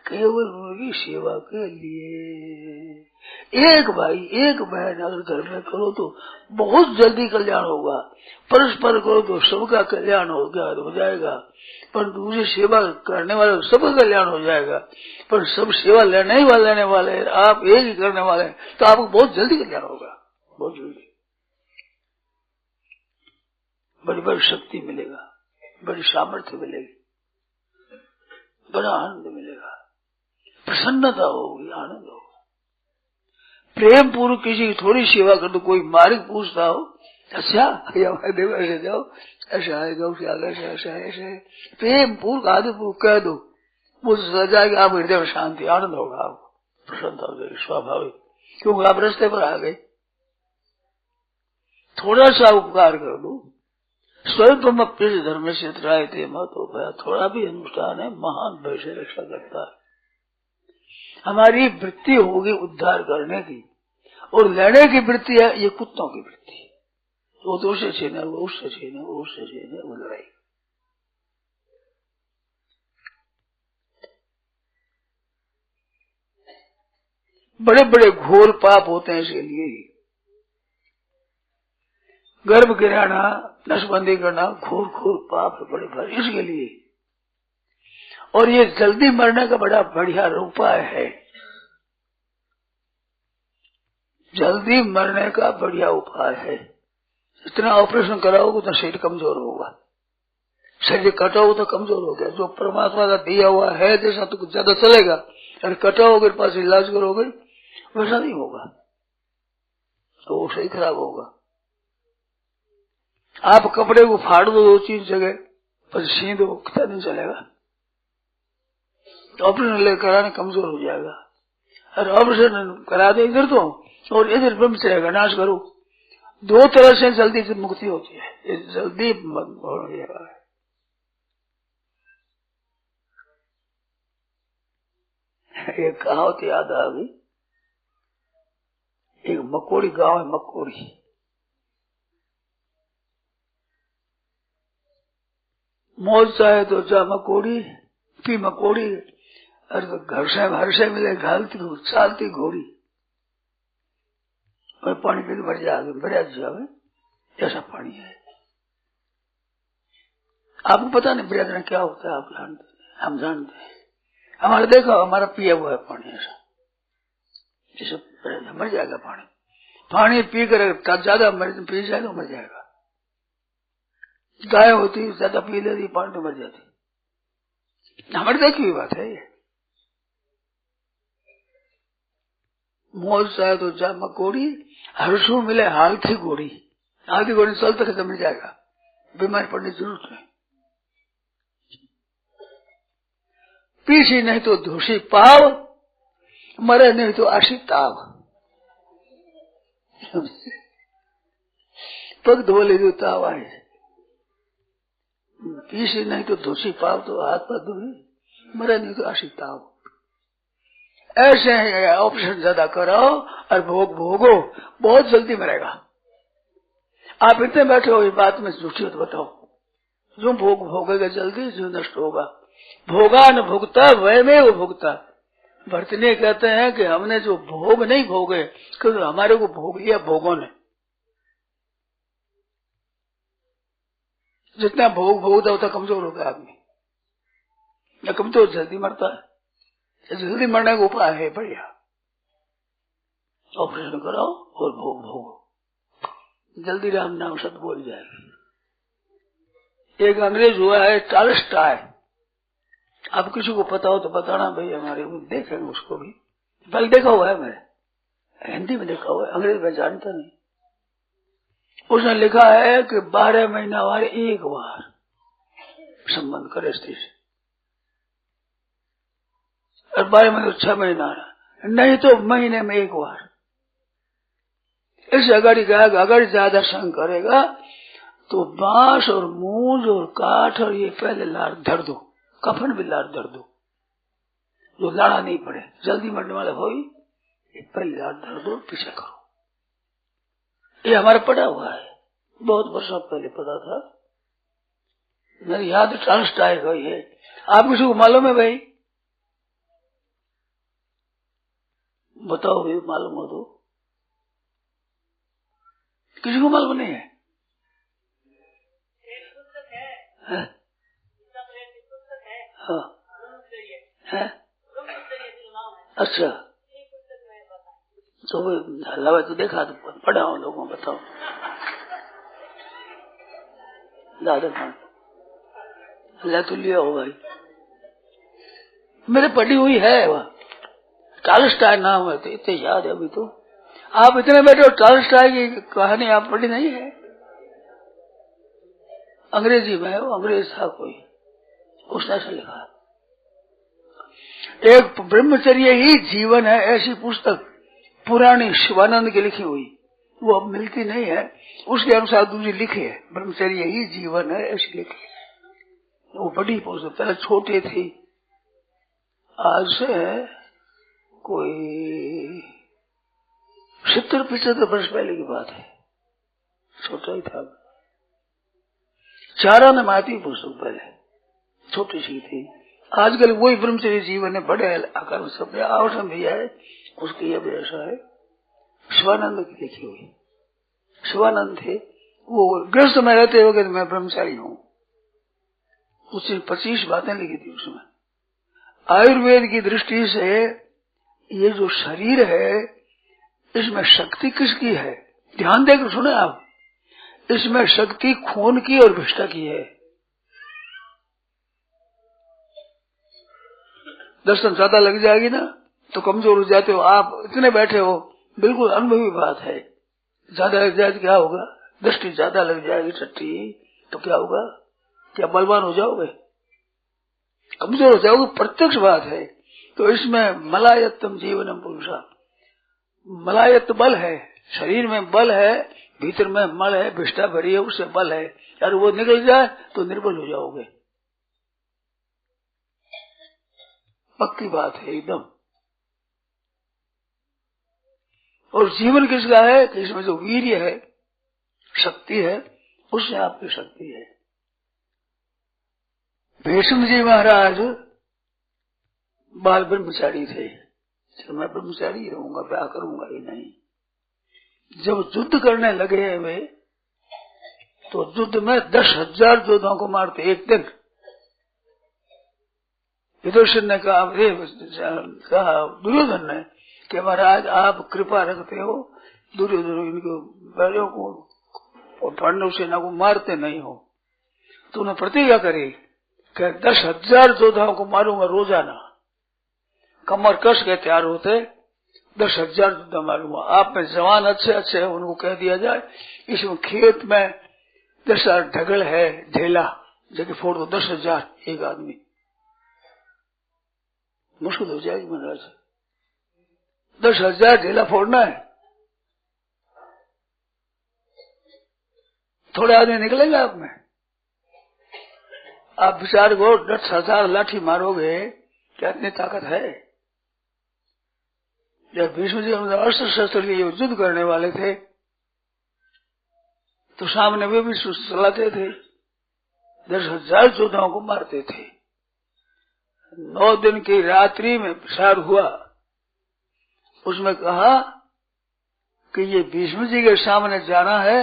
केवल उनकी सेवा के लिए। एक भाई एक बहन अगर घर में करो तो बहुत जल्दी कल्याण होगा। परस्पर करो तो सबका कल्याण हो जाएगा। पर दूसरी सेवा करने वाले सबका कल्याण हो जाएगा। पर सब सेवा लेने वाले आप एक ही करने वाले हैं तो आपको बहुत जल्दी कल्याण होगा, बहुत जल्दी। बड़ी बड़ी शक्ति मिलेगा, बड़ी सामर्थ्य मिलेगी, बड़ा आनंद मिलेगा, प्रसन्नता होगी, आनंद होगा। प्रेम पूर्वक किसी की थोड़ी सेवा कर दो। कोई मार्ग पूछता हो, अच्छा देव ऐसे जाओ, ऐसा आएगा, उसके आगे ऐसे प्रेम पूर्वक आदि पूर्वक कह दो, वो जाएगा। आप हृदय में शांति आनंद होगा, आपको प्रसन्नता हो जाएगी स्वाभाविक, क्योंकि आप रास्ते पर आ गए। थोड़ा सा उपकार कर दो। स्वयं तुम अपने धर्म से त्राय थे मत हो गया। थोड़ा भी अनुष्ठान है महान भय से रक्षा करता है। हमारी वृत्ति होगी उद्धार करने की, और लेने की वृत्ति है ये कुत्तों की वृत्ति। वो तो उससे छीने, वो उससे छीने, वो उससे छीने, वो लड़ाई। बड़े बड़े घोर पाप होते हैं इसके लिए ही। गर्भ गिराना, नसबंदी करना घोर घोर पाप है, बड़े भारी इसके लिए। और ये जल्दी मरने का बड़ा बढ़िया उपाय है। जल्दी मरने का बढ़िया उपाय है। इतना ऑपरेशन कराओगे तो शरीर कमजोर होगा, शरीर कटाओ तो कमजोर हो गया। जो परमात्मा का दिया हुआ है जैसा तो कुछ ज्यादा चलेगा, अगर कटाओगे पास इलाज करोगे वैसा नहीं होगा, तो वो सही खराब होगा। आप कपड़े को फाड़ दो 2-3 जगह, पर सी दो, कितना दिन चलेगा? ऑपरेशन ले कराने कमजोर हो जाएगा। और ऑपरेशन करा दे इधर तो, और इधर ब्रह्म चलेगा, नाश करो। 2 तरह से जल्दी से मुक्ति होती है, ये जल्दी हो जाएगा। एक कहावत याद आ गई। एक मकोड़ी गांव है, मकोड़ी। मौज चाहे तो जा मकोड़ी, पी मकोड़ी, और घर से मिले घालती चालती घोड़ी, और पानी पी के बढ़िया जावे, ऐसा पानी है। आपको पता नहीं बढ़िया क्या होता है, आप जानते हैं, हम जानते हैं। हमारे देखो, हमारा पिया हुआ है पानी ऐसा, जैसे मर जाएगा पानी। पानी पी कर ज्यादा पी जाए तो मर जाएगा। गाय होती ज्यादा पी लेती पानी तो मर जाती। हमारी देखी हुई बात है ये। मौज चाहे तो जा मकोड़ी, हर्षू मिले हालती घोड़ी। हालती घोड़ी चलते रहते मिल जाएगा, बीमार पड़ने की जरूरत नहीं। पीछे नहीं तो धोशी पाव, मरे नहीं तो आशी ताव। पग धो ले तो ताव आए। पीछे नहीं तो धोशी पाव, तो हाथ पर धोए, मरे नहीं तो आशी ताव। ऐसे है, ऑपरेशन ज्यादा कराओ और भोगो, बहुत जल्दी मरेगा। आप इतने बैठे हो, इस बात में झूठी हो तो बताओ, जो भोग भोगेगा जल्दी जो नष्ट होगा। भोगा न भुगता वह में वो भुगता। भरतने कहते हैं कि हमने जो भोग नहीं भोगे, क्योंकि हमारे को भोग लिया भोगों ने। जितना भोग भोगता उतना कमजोर होता है आदमी, या कमजोर जल्दी मरता है। जल्दी मरने का उपाय है बढ़िया, ऑपरेशन कराओ और भोग भोगो, जल्दी राम नाम शब्द बोल जाएगी। एक अंग्रेज हुआ है टॉलस्टॉय, आप किसी को पता हो तो बताना भाई, हमारे देखेंगे उसको भी। पहले देखा हुआ है मैंने, हिंदी में देखा हुआ है, अंग्रेज में जानता नहीं। उसने लिखा है कि 12 महीना वाले एक बार संबंध करे स्त्री से, और 12 महीने 6 महीना, नहीं तो महीने में एक बार। इस अगाड़ी गायक अगर ज्यादा संग करेगा तो बांस और मूंज और काठ और ये पहले लाड़ धर दो, कफन भी लाड़ धर दो, जो लाड़ा नहीं पड़े, जल्दी मरने वाले हो, ये पहले लाड़ धर दो, पीछे करो। ये हमारा पड़ा हुआ है, बहुत वर्षों पहले पता था, मेरी याद टॉलस्टॉय गई है। आप किसी को मालूम है भाई? बताओ भाई, मालूम हो तो। किसी को मालूम नहीं है? हाँ है? अच्छा, तो हल्ला तो देखा, तो पढ़ा हूँ लोगों, बताओ। दादा हल्ला तो लिया हो भाई, मेरे पढ़ी हुई है वह, टॉलस्टॉय नाम है, तो इतने याद है अभी तो। आप इतने बैठे हो, टॉलस्टॉय की कहानी आप पढ़ी नहीं है? अंग्रेजी में है वो, अंग्रेज था कोई, उसने ऐसा लिखा। एक ब्रह्मचर्य ही जीवन है ऐसी पुस्तक पुरानी शिवानंद की लिखी हुई, वो अब मिलती नहीं है, उसके अनुसार दूसरी लिखी है, ब्रह्मचर्य ही जीवन है ऐसी लिखी है। वो बड़ी पुस्तक, पहले छोटी थी, आज से कोई 70-75 वर्ष पहले की बात है, छोटा ही था। चारा ने माती पुस्तक पहले छोटी सी थी, आजकल वही ब्रह्मचर्य जीवन है, बड़े आकार में सब आवश्यक भी है, उसकी यह भी ऐसा है। शिवानंद की लिखी हुई, शिवानंद थे, वो गृहस्थ में रहते हुए मैं ब्रह्मचारी हूँ, उससे 25 बातें लिखी थी उसमें। आयुर्वेद की दृष्टि से ये जो शरीर है, इसमें शक्ति किसकी है? ध्यान देकर सुने आप, इसमें शक्ति खून की और विष्ठा की है। दर्शन ज्यादा लग जाएगी ना तो कमजोर हो जाते हो आप, इतने बैठे हो, बिल्कुल अनुभवी बात है। ज्यादा लग जाए तो क्या होगा? दृष्टि ज्यादा लग जाएगी छठी तो क्या होगा? क्या बलवान हो जाओगे? कमजोर हो जाओगे, प्रत्यक्ष बात है। तो इसमें मलायत्तम जीवनम पुरुषा, मलायत्त बल है, शरीर में बल है, भीतर में मल है, विष्ठा भरी है, उससे बल है, यार वो निकल जाए तो निर्बल हो जाओगे, पक्की बात है एकदम। और जीवन किसका है कि इसमें जो वीर्य है, शक्ति है, उससे आपकी शक्ति है। भीष्म जी महाराज बाल ब्रह्मचारी थे, मैं ब्रह्मचारी रहूंगा, ब्याह करूंगा ही नहीं। जब युद्ध करने लगे वे, तो युद्ध में 10,000 योद्धाओं को मारते एक दिन। युधिष्ठिर ने कहा दुर्योधन ने कि महाराज आप कृपा रखते हो, दुर्योधन इनको बैलों को और पांडव सेना को मारते नहीं हो, तो उन्हें प्रतिज्ञा करी कि 10,000 योद्धाओं को मारूंगा रोजाना। कमर कस के तैयार होते, 10,000 योद्धा मारूंगा। आप में जवान अच्छे अच्छे हैं, उनको कह दिया जाए इसमें खेत में 10,000 ढगल है, ढेला जबकि फोड़ दो 10,000 एक आदमी, मुश्किल हो जाएगी महाराज। 10,000 ढेला फोड़ना है, थोड़े आदमी निकलेंगे आप में? आप विचार को 10,000 लाठी मारोगे, क्या इतनी ताकत है? जब भीष्म जी अस्त्र शस्त्र लिए युद्ध करने वाले थे तो सामने वे भी चलाते थे, 10,000 योद्धाओं को मारते थे। 9 दिन की रात्रि में प्रसार हुआ। उसमें कहा कि ये भीष्म जी के सामने जाना है,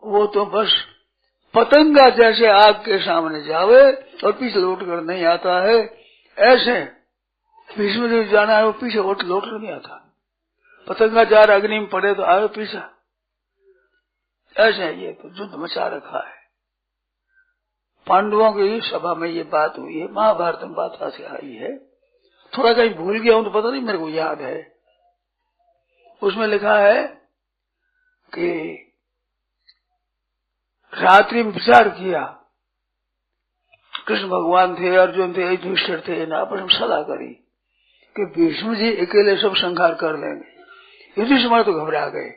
वो तो बस पतंगा जैसे आग के सामने जावे और पीछे लौट कर नहीं आता है। ऐसे भीष्म जी जाना है, वो पीछे लौट नहीं आता। पतंगा जा रहा अग्नि में पड़े तो आवे पीछा। ऐसे ये तो युद्ध मचा रखा है। पांडवों की सभा में ये बात हुई है, महाभारत में बात ऐसे आई है। थोड़ा कहीं भूल गया हूं तो पता नहीं, मेरे को याद है। उसमें लिखा है कि रात्रि में विचार किया, कृष्ण भगवान थे, अर्जुन थे, युधिष्ठिर थे, आपस में सलाह करी कि भीष्म जी अकेले सब संहार कर लेंगे। युधिष्ठिर तो घबरा गए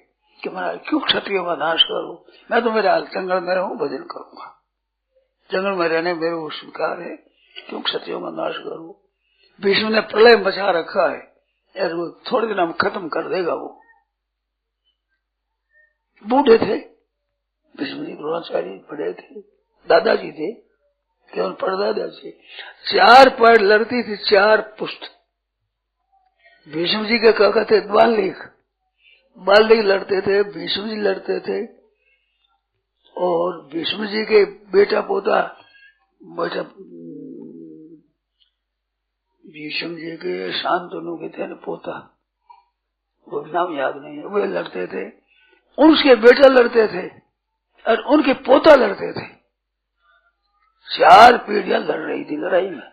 कि महाराज क्यों क्षत्रियों का नाश करूं, मैं तो मेरे जंगल में रहूं, भजन करूंगा, जंगल में रहने मेरे को स्वीकार है, क्यों क्षत्रियों का नाश करूं। भीष्म ने प्रलय बचा रखा है, यार वो थोड़े दिन हम खत्म कर देगा। वो बूढ़े थे भीष्म जी, द्रोणाचार्य बड़े थे, दादाजी थे, केवल परदादा थे। 4 पैर लड़ती थी, 4 पुष्ट। भीष्म जी के काका थे बाल्लीक लड़ते थे, भीष्म जी लड़ते थे। और भीष्म जी के बेटा पोता भीष्म जी के शांतनु के थे न पोता, वो नाम याद नहीं है, वे लड़ते थे। उनके बेटा लड़ते थे और उनके पोता लड़ते थे। 4 पीढ़ियां लड़ रही थी लड़ाई में,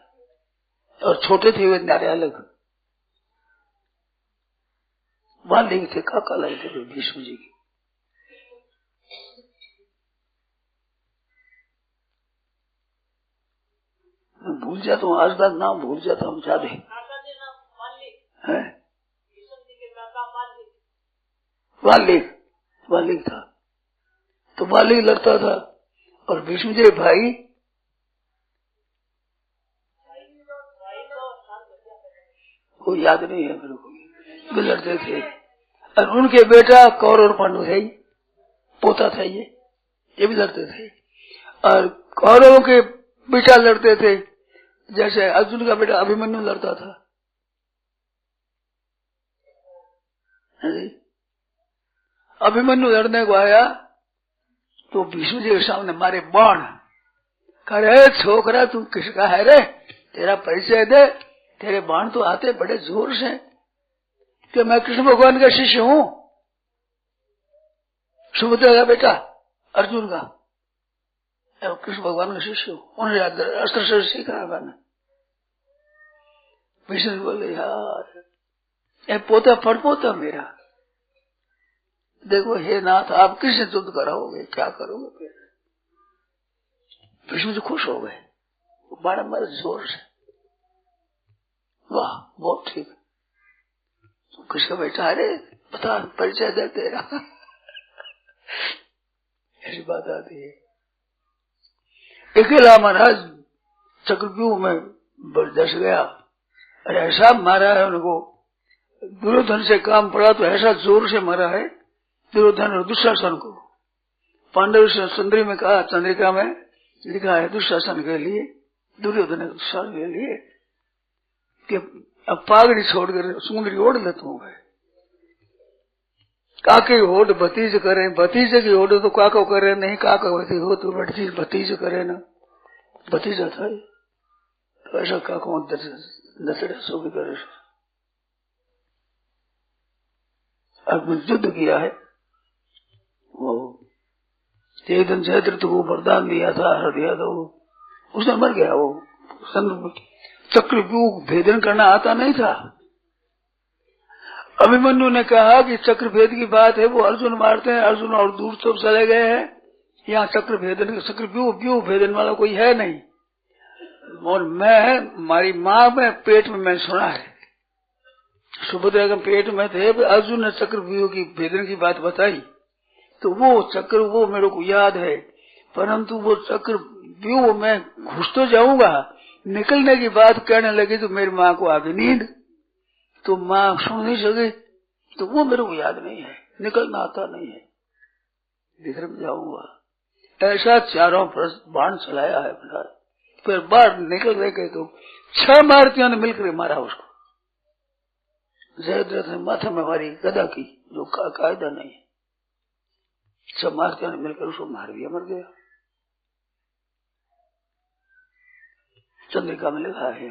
और छोटे थे वे नारे अलग। बाल्य थे, काका लगते थे भीष्म जी की। मैं भूल जाता हूँ, आज तक नाम भूल जाता हूँ ज्यादा है। बाल्य था, तो बाल्य लड़ता था। और भीष्म जी भाई वो याद नहीं है मेरे को, वे लड़ते थे। और उनके बेटा कौरव और पांडु थे, पोता था ये भी लड़ते थे। और कौरवों के बेटा लड़ते थे, जैसे अर्जुन का बेटा अभिमन्यु लड़ता था। अभिमन्यु लड़ने को आया तो भीष्म जी के सामने मारे बाण। कह रहे छोकरा तू किसका है रे, तेरा परिचय दे, तेरे बाण तो आते बड़े जोर से कि मैं कृष्ण भगवान का शिष्य हूँ, सुभद्रा का बेटा अर्जुन का, कृष्ण भगवान का शिष्य हूँ, उन्हें अस्त्र शस्त्र सीखा है मैंने। भीष्म बोले यार ये पोता पड़पोता मेरा, देखो हे नाथ आप किससे युद्ध कराओगे, क्या करोगे फिर। भीष्म जी खुश हो गए, बाण मारे जोर से। वाह बहुत ठीक, तुम किसका बेटा है रे, बता परिचय दे तेरा। ऐसी बात आती है। अकेला महाराज चक्रव्यूह में बरदस गया और ऐसा मारा है उनको, दुर्योधन से काम पड़ा तो ऐसा जोर से मारा है दुर्योधन और दुशासन को। पांडव सुंदरी में कहा, चंद्रिका में लिखा है दुशासन के लिए, दुर्योधन दुशासन के लिए कि अब पागड़ी छोड़कर सुंदरी ओढ़ लेते होंगे। काके होड़ भतीज करे, भतीजे की होड़ तो काको करे नहीं, काका हो तो भतीज करे ना, भतीजा था तो ऐसा काको नचड़े सो भी करे। अब युद्ध किया है, वो चेतन चैत्र को वरदान दिया था, हर दिया था, वो उसने मर गया। वो चक्रव्यूह भेदन करना आता नहीं था। अभिमन्यु ने कहा कि चक्र भेद की बात है, वो अर्जुन मारते हैं, अर्जुन और दूर तो चले गए हैं, यहाँ चक्र व्यूह भेदन वाला कोई है नहीं। और मैं हमारी माँ में पेट में मैंने सुना है, सुभद्रा के पेट में थे, अर्जुन ने चक्र व्यूह की भेदन की बात बताई, तो वो चक्र वो मेरे को याद है, परंतु वो चक्र व्यूह में घुस तो जाऊंगा, निकलने की बात कहने लगी तो मेरी माँ को आ गई नींद, तो माँ सुन नहीं सके, तो वो मेरे को याद नहीं है, निकलना आता नहीं है, भीतर में जाऊंगा। ऐसा चारों बाण चलाया है महाराज। फिर बाहर निकल गए तो 6 मारुतियों ने मिलकर मारा उसको। जयद्रथ ने माथे में मारी गदा की, जो कायदा नहीं है। 6 मारुतियों ने मिलकर उसको मार दिया, मर गया। चंद्रिका में लिखा है,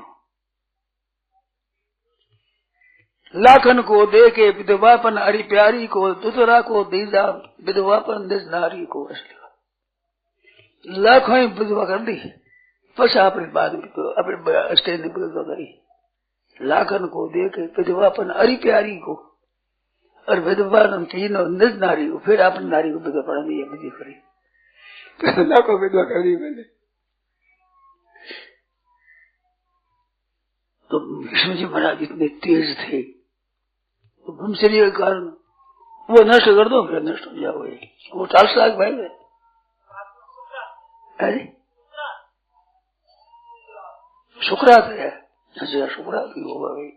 लाखन को दे के विधवापन अरि प्यारी को, दुतरा को दीजा विधवापन दिस नारी को। लाखों ही विधवा कर दी, बस अपनी बात अपने स्टेज ने विधवा करी। लाखन को दे के विधवापन अरि प्यारी को, और विधवापन तीनों निज नारी को, फिर अपनी नारी को विधवा पढ़ा दी, विधि करी। फिर लाखों विधवा कर दी मैंने। तो विष्णु जी महाराज इतने तेज थे, तो ब्रह्मचर्य के कारण वो नष्ट कर दो, फिर नष्ट हो जाओगे। वो 40 लाख भाई है। अरे शुक्रात है, अच्छा शुक्रात भी होगा भाई।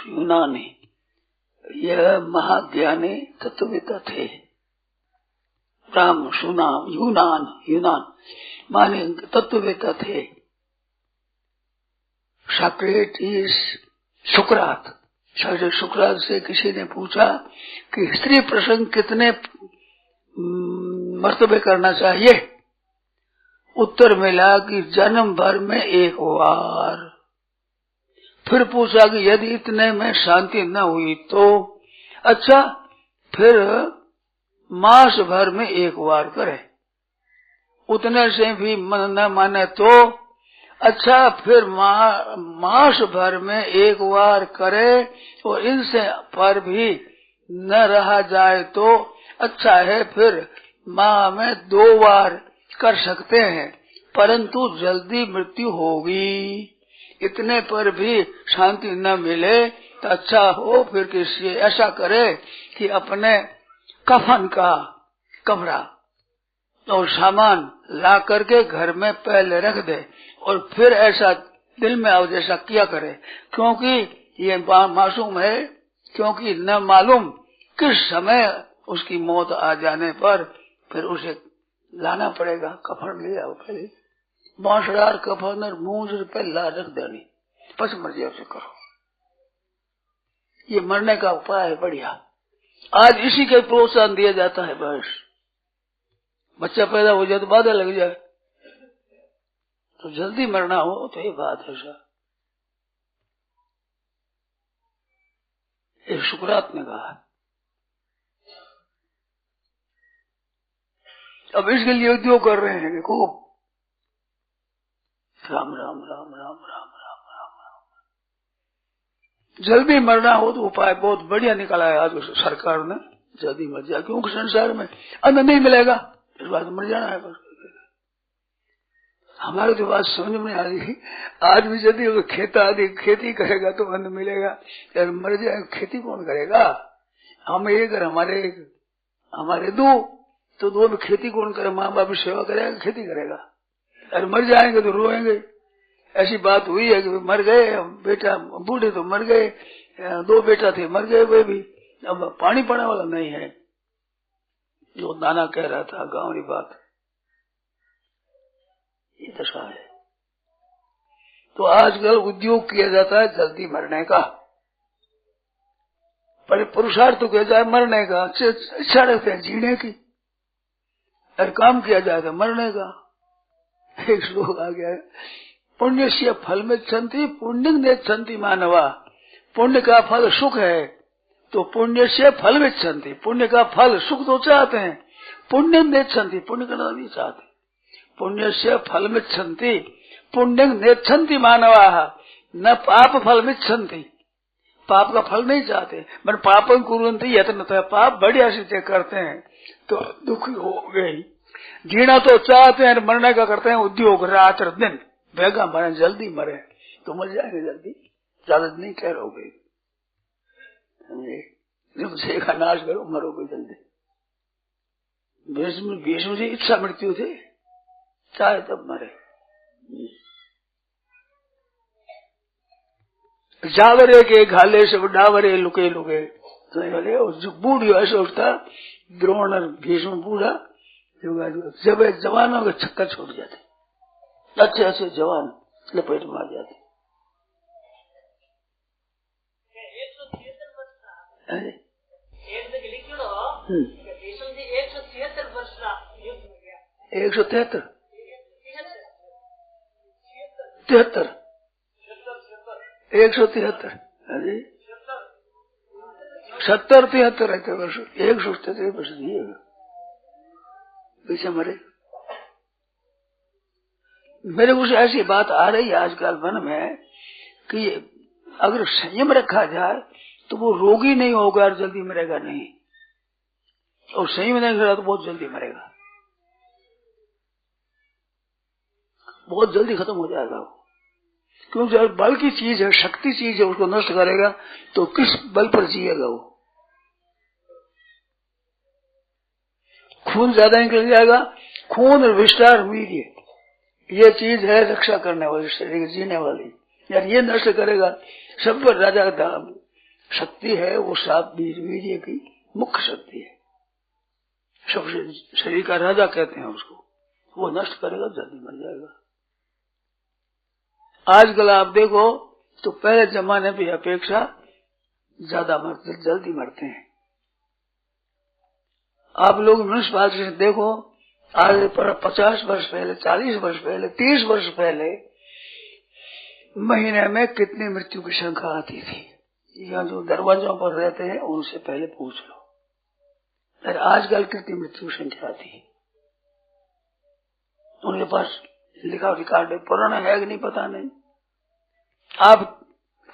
यूनानी, यह महाज्ञानी तत्ववेता थे। राम सुनाम यूनान माने तत्ववेता थे। सॉक्रेटिस शुक्रात, शुक्रात से किसी ने पूछा कि स्त्री प्रसंग कितने मर्तबे करना चाहिए? उत्तर मिला कि जन्म भर में 1 बार। फिर पूछा कि यदि इतने में शांति न हुई तो? अच्छा, फिर मास भर में 1 बार करे। उतने से भी मन न माने तो? अच्छा, फिर मास भर में 1 बार करे, और इनसे पर भी न रहा जाए तो? अच्छा है, फिर माह में 2 बार कर सकते हैं, परंतु जल्दी मृत्यु होगी। इतने पर भी शांति न मिले तो अच्छा हो फिर किसी ऐसा करे कि अपने कफन का कपड़ा और सामान ला करके घर में पहले रख दे, और फिर ऐसा दिल में आओ जैसा किया करे, क्योंकि ये मासूम है। क्योंकि न मालूम किस समय उसकी मौत आ जाने पर फिर उसे लाना पड़ेगा। कफन ले आओ पहले, बांसदार कफन और मूंज पहला रख देनी, बस मर्जी से करो। ये मरने का उपाय है बढ़िया। आज इसी के प्रोत्साहन दिया जाता है। बस बच्चा पैदा हो जाए तो बाधा लग जाए, तो जल्दी मरना हो तो ये बात है सर। एक शुक्रात ने कहा। अब इसके लिए उद्योग कर रहे हैं कि खूब राम राम राम राम राम राम राम राम। जल्दी मरना हो तो उपाय बहुत बढ़िया निकाला है आज सरकार ने। जल्दी मर जाए, क्योंकि संसार में अन्न नहीं मिलेगा, इस बात मर जाना है बस। हमारी तो बात समझ में आ रही। आज भी यदि खेती करेगा तो अन्न मिलेगा, यार मर जाए खेती कौन करेगा? हम एक और हमारे दो में खेती कौन करे? माँ बाप सेवा करेगा, खेती करेगा। अरे मर जाएंगे तो रोएंगे। ऐसी बात हुई है कि मर गए बेटा, बूढ़े तो मर गए, 2 बेटा थे मर गए वे भी, अब पानी पड़ने वाला नहीं है। जो नाना कह रहा था गांव की बात, ये दशा है। तो आजकल उद्योग किया जाता है जल्दी मरने का, पर पुरुषार्थ तो किया जाए मरने का। इच्छा रखते हैं जीने की, और काम किया जाए तो मरने का। एक श्लोक आ गया है, पुण्य से फल में छंती पुण्य ने छंती मानवा। पुण्य का फल सुख है, तो पुण्य से फल में छंती, पुण्य का फल सुख तो चाहते हैं, पुण्य ने छंती, पुण्य करना नहीं चाहते। पुण्य से फल में छंती पुण्य ने छंती मानवा, न पाप फल में छंती, पाप का फल नहीं चाहते। पर पापं कुर्वन्ति यत्नतः, पाप बढ़िया से करते हैं तो दुखी हो गई। जीना तो चाहते हैं, मरने का करते हैं उद्योग रात दिन। बेगा मरे, जल्दी मरे तो मर जाएंगे जल्दी, ज्यादा नहीं कह रहोगे। निश्चय का नाश करो, मरोगे जल्दी। भीष्म जी इच्छा मृत्यु थे, चाहे तब मरे। जावरे के घाले सब डावरे लुके लुके। तो जो बूढ़ी ऐसा उठता द्रोण और भीष्म बूढ़ा जब जवानों के छक्का छोड़ जाते, अच्छे अच्छे जवान लपेट में आ जाते। 173 70-73 रहते वर्ष, 173 वर्ष दिए पीछे मरे। मेरे को ऐसी बात आ रही है आजकल मन में कि अगर संयम रखा जाए तो वो रोगी नहीं होगा और जल्दी मरेगा नहीं, और संयम नहीं करा तो बहुत जल्दी मरेगा, बहुत जल्दी खत्म हो जाएगा वो। क्योंकि अगर बल की चीज है, शक्ति चीज है, उसको नष्ट करेगा तो किस बल पर जिएगा वो। खून ज्यादा निकल जाएगा, खून और विस्तार वीर्य ये चीज है रक्षा करने वाली, शरीर जीने वाली, यार ये नष्ट करेगा। सब पर राजा का शक्ति है वो, सात वीर्य की मुख्य शक्ति है, सबसे शरीर का राजा कहते हैं उसको, वो नष्ट करेगा जल्दी मर जाएगा। आजकल आप देखो तो पहले जमाने की अपेक्षा ज्यादा जल्दी मरते हैं। आप लोग म्यूनिसिपालिटी से देखो, आज 50 वर्ष पहले, 40 वर्ष पहले, 30 वर्ष पहले महीने में कितनी मृत्यु की संख्या आती थी। यहाँ जो दरवाजों पर रहते हैं उनसे पहले पूछ लो, अरे आजकल कितनी मृत्यु की संख्या आती है। उनके पास लिखा रिकॉर्ड है, पुराना है कि नहीं पता नहीं। आप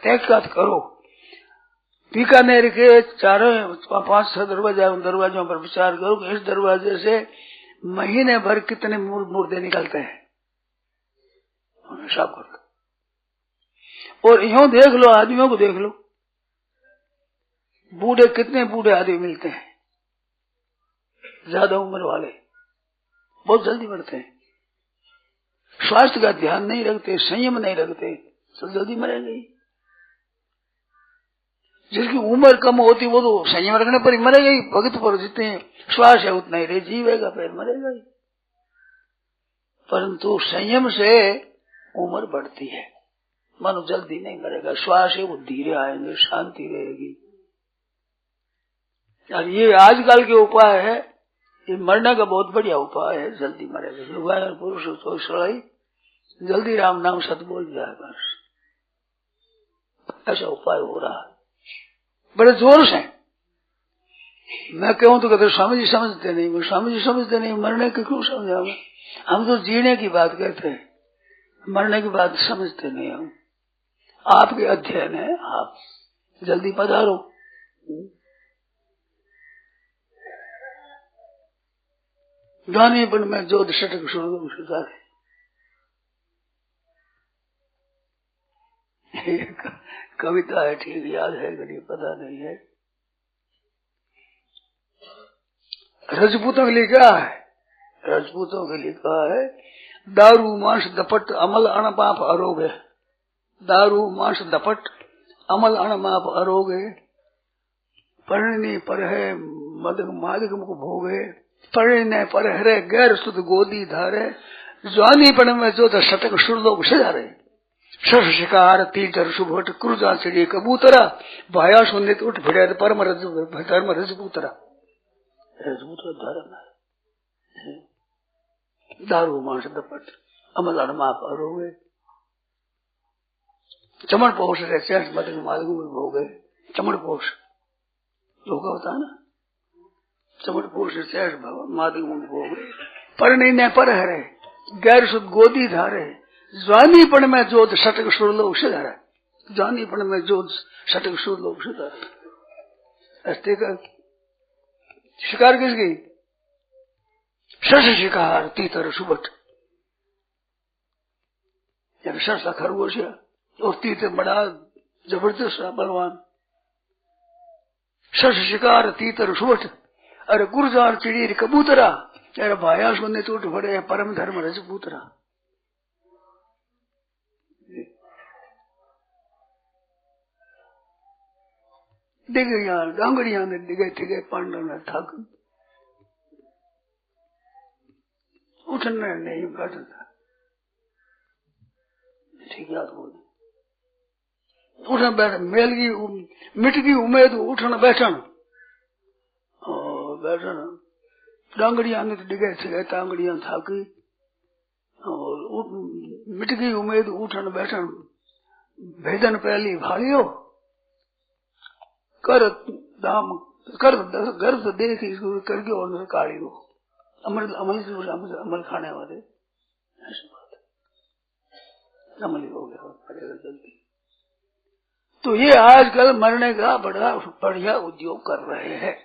तहकीकात करो, बीकानेर के 4-5 दरवाजों पर विचार करो कि इस दरवाजे से महीने भर कितने मुर्दे निकलते हैं, हिसाब करो। और यूं देख लो, आदमियों को देख लो, बूढ़े कितने बूढ़े आदमी मिलते हैं, ज्यादा उम्र वाले बहुत जल्दी मरते हैं। स्वास्थ्य का ध्यान नहीं रखते, संयम नहीं रखते तो जल्दी मरेंगे। जिसकी उम्र कम होती वो तो संयम रखने पर ही मरेगा ही, भगत पर जितने श्वास है उतना ही रे जीवेगा, फिर मरेगा ही। परंतु संयम से उम्र बढ़ती है, मानो जल्दी नहीं मरेगा। श्वास है वो धीरे आएंगे, शांति रहेगी। और ये आजकल के उपाय है, ये मरने का बहुत बढ़िया उपाय है, जल्दी मरेगा। पुरुष तो सड़ाई जल्दी राम नाम सत बोल जाए बस, ऐसा उपाय हो रहा है बड़े जोर से। मैं कहूं तो कहते स्वामी जी समझते नहीं, वो स्वामी जी समझते नहीं, मरने की क्यों समझाऊंगा। हम तो जीने की बात कहते हैं, मरने की बात समझते नहीं हम। आपके अध्ययन है, आप जल्दी पधारो। ज्ञानीपन में जो शटक शुरू सुधार कविता है, ठीक याद है कि नहीं पता नहीं है। रजपूतों के लिए क्या है, रजपूतों के लिए कहा है, दारू मांस दपट अमल अणपाप अरोगे। दारू मांस दपट अमल अणमाप अरोगे। परिणी पर है मदक मादक मुख भोगे। परिणय पर हरे गैर सुध गोदी धारे। ज्वानीपन में जो शतक शुरलोक सिधारे। शश शिकार तीटर सुभट क्रुजा चिड़ी कबूतरा। भाया सुनित उठ भिड़े परम धर्म रजपूतरा। रजपूत धर्म है। दारू मांस दपट अमल अणमाप अरोगे। चमड़ पोष रे चेठ मदक मादक मुख भोगे। चमड़ पोष धोखा होता है ना, चमड़ पोष चेठ मादक मुख भोगे। परिणी ने पर हरे गैर सुध गोदी धारे। ज्वानीपण में जोत शटक सुरलोक सिधारे। ज्वानीपण में जोत शटक सुरलोक सिधारे। अस्ते का शिकार किसकी? शश शिकार तीतर सुबट। जब शश का खरगोश है और तीतर बड़ा जबरदस्त बलवान। शश शिकार तीतर सुबट। अरे गुरजार चिड़ी कबूतरा। अरे भाया सुनने टूट पड़े परम धर्म रजपूतरा। डिग गया डांगड़िया ने डिगे थे पांडव ने थक उठने नहीं बैठता ठीक याद हो उठन बैठ मेल की मिट की उम्मीद उठन बैठन और बैठन डांगड़िया ने डिगे थे टांगड़िया थकी और मिट गई उम्मीद उठन बैठन भेदन पहली भालियो कर दाम कर गर्भ देख करके और काली हो अमल अमल अमल खाने वाले ऐसी बात अमल ही हो गया पड़ेगा जल्दी। तो ये आजकल मरने का बड़ा बढ़िया उद्योग कर रहे हैं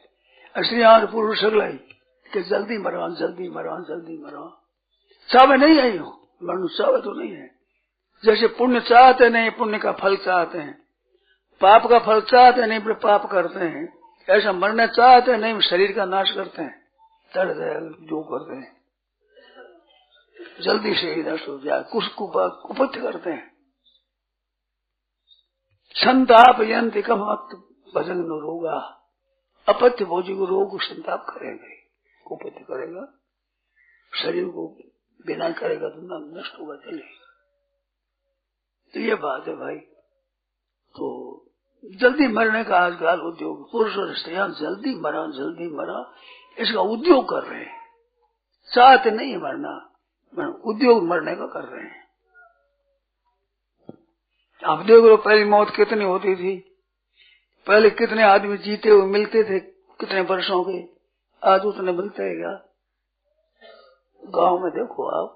श्रीयान पुरुष सगलाई कि जल्दी मरा जल्दी मरा जल्दी मरा चावे नहीं है यूं मनुष्य चावे तो नहीं है जैसे पुण्य चाहते नहीं पुण्य का फल चाहते हैं पाप का फल चाहते नहीं पर पाप करते हैं ऐसा मरना चाहते नहीं शरीर का नाश करते हैं तड़ जो करते हैं जल्दी से ही नष्ट हो जाए कुछ कुपथ करते हैं संताप यंत्र कम भजन न रोगा अपत्य भोजी को रोग संताप करेंगे कुपथ करेगा शरीर को बिना करेगा तो नष्ट होगा चलेगा। तो ये बात है भाई। तो जल्दी मरने का आजकल उद्योग पुरुष और स्त्रियां जल्दी मरा इसका उद्योग कर रहे हैं चाहते नहीं मरना उद्योग मरने का कर रहे हैं। आप देख लो पहली मौत कितनी होती थी पहले कितने आदमी जीते हुए मिलते थे कितने वर्षों के आज उतने मिलते हैं क्या गांव में देखो आप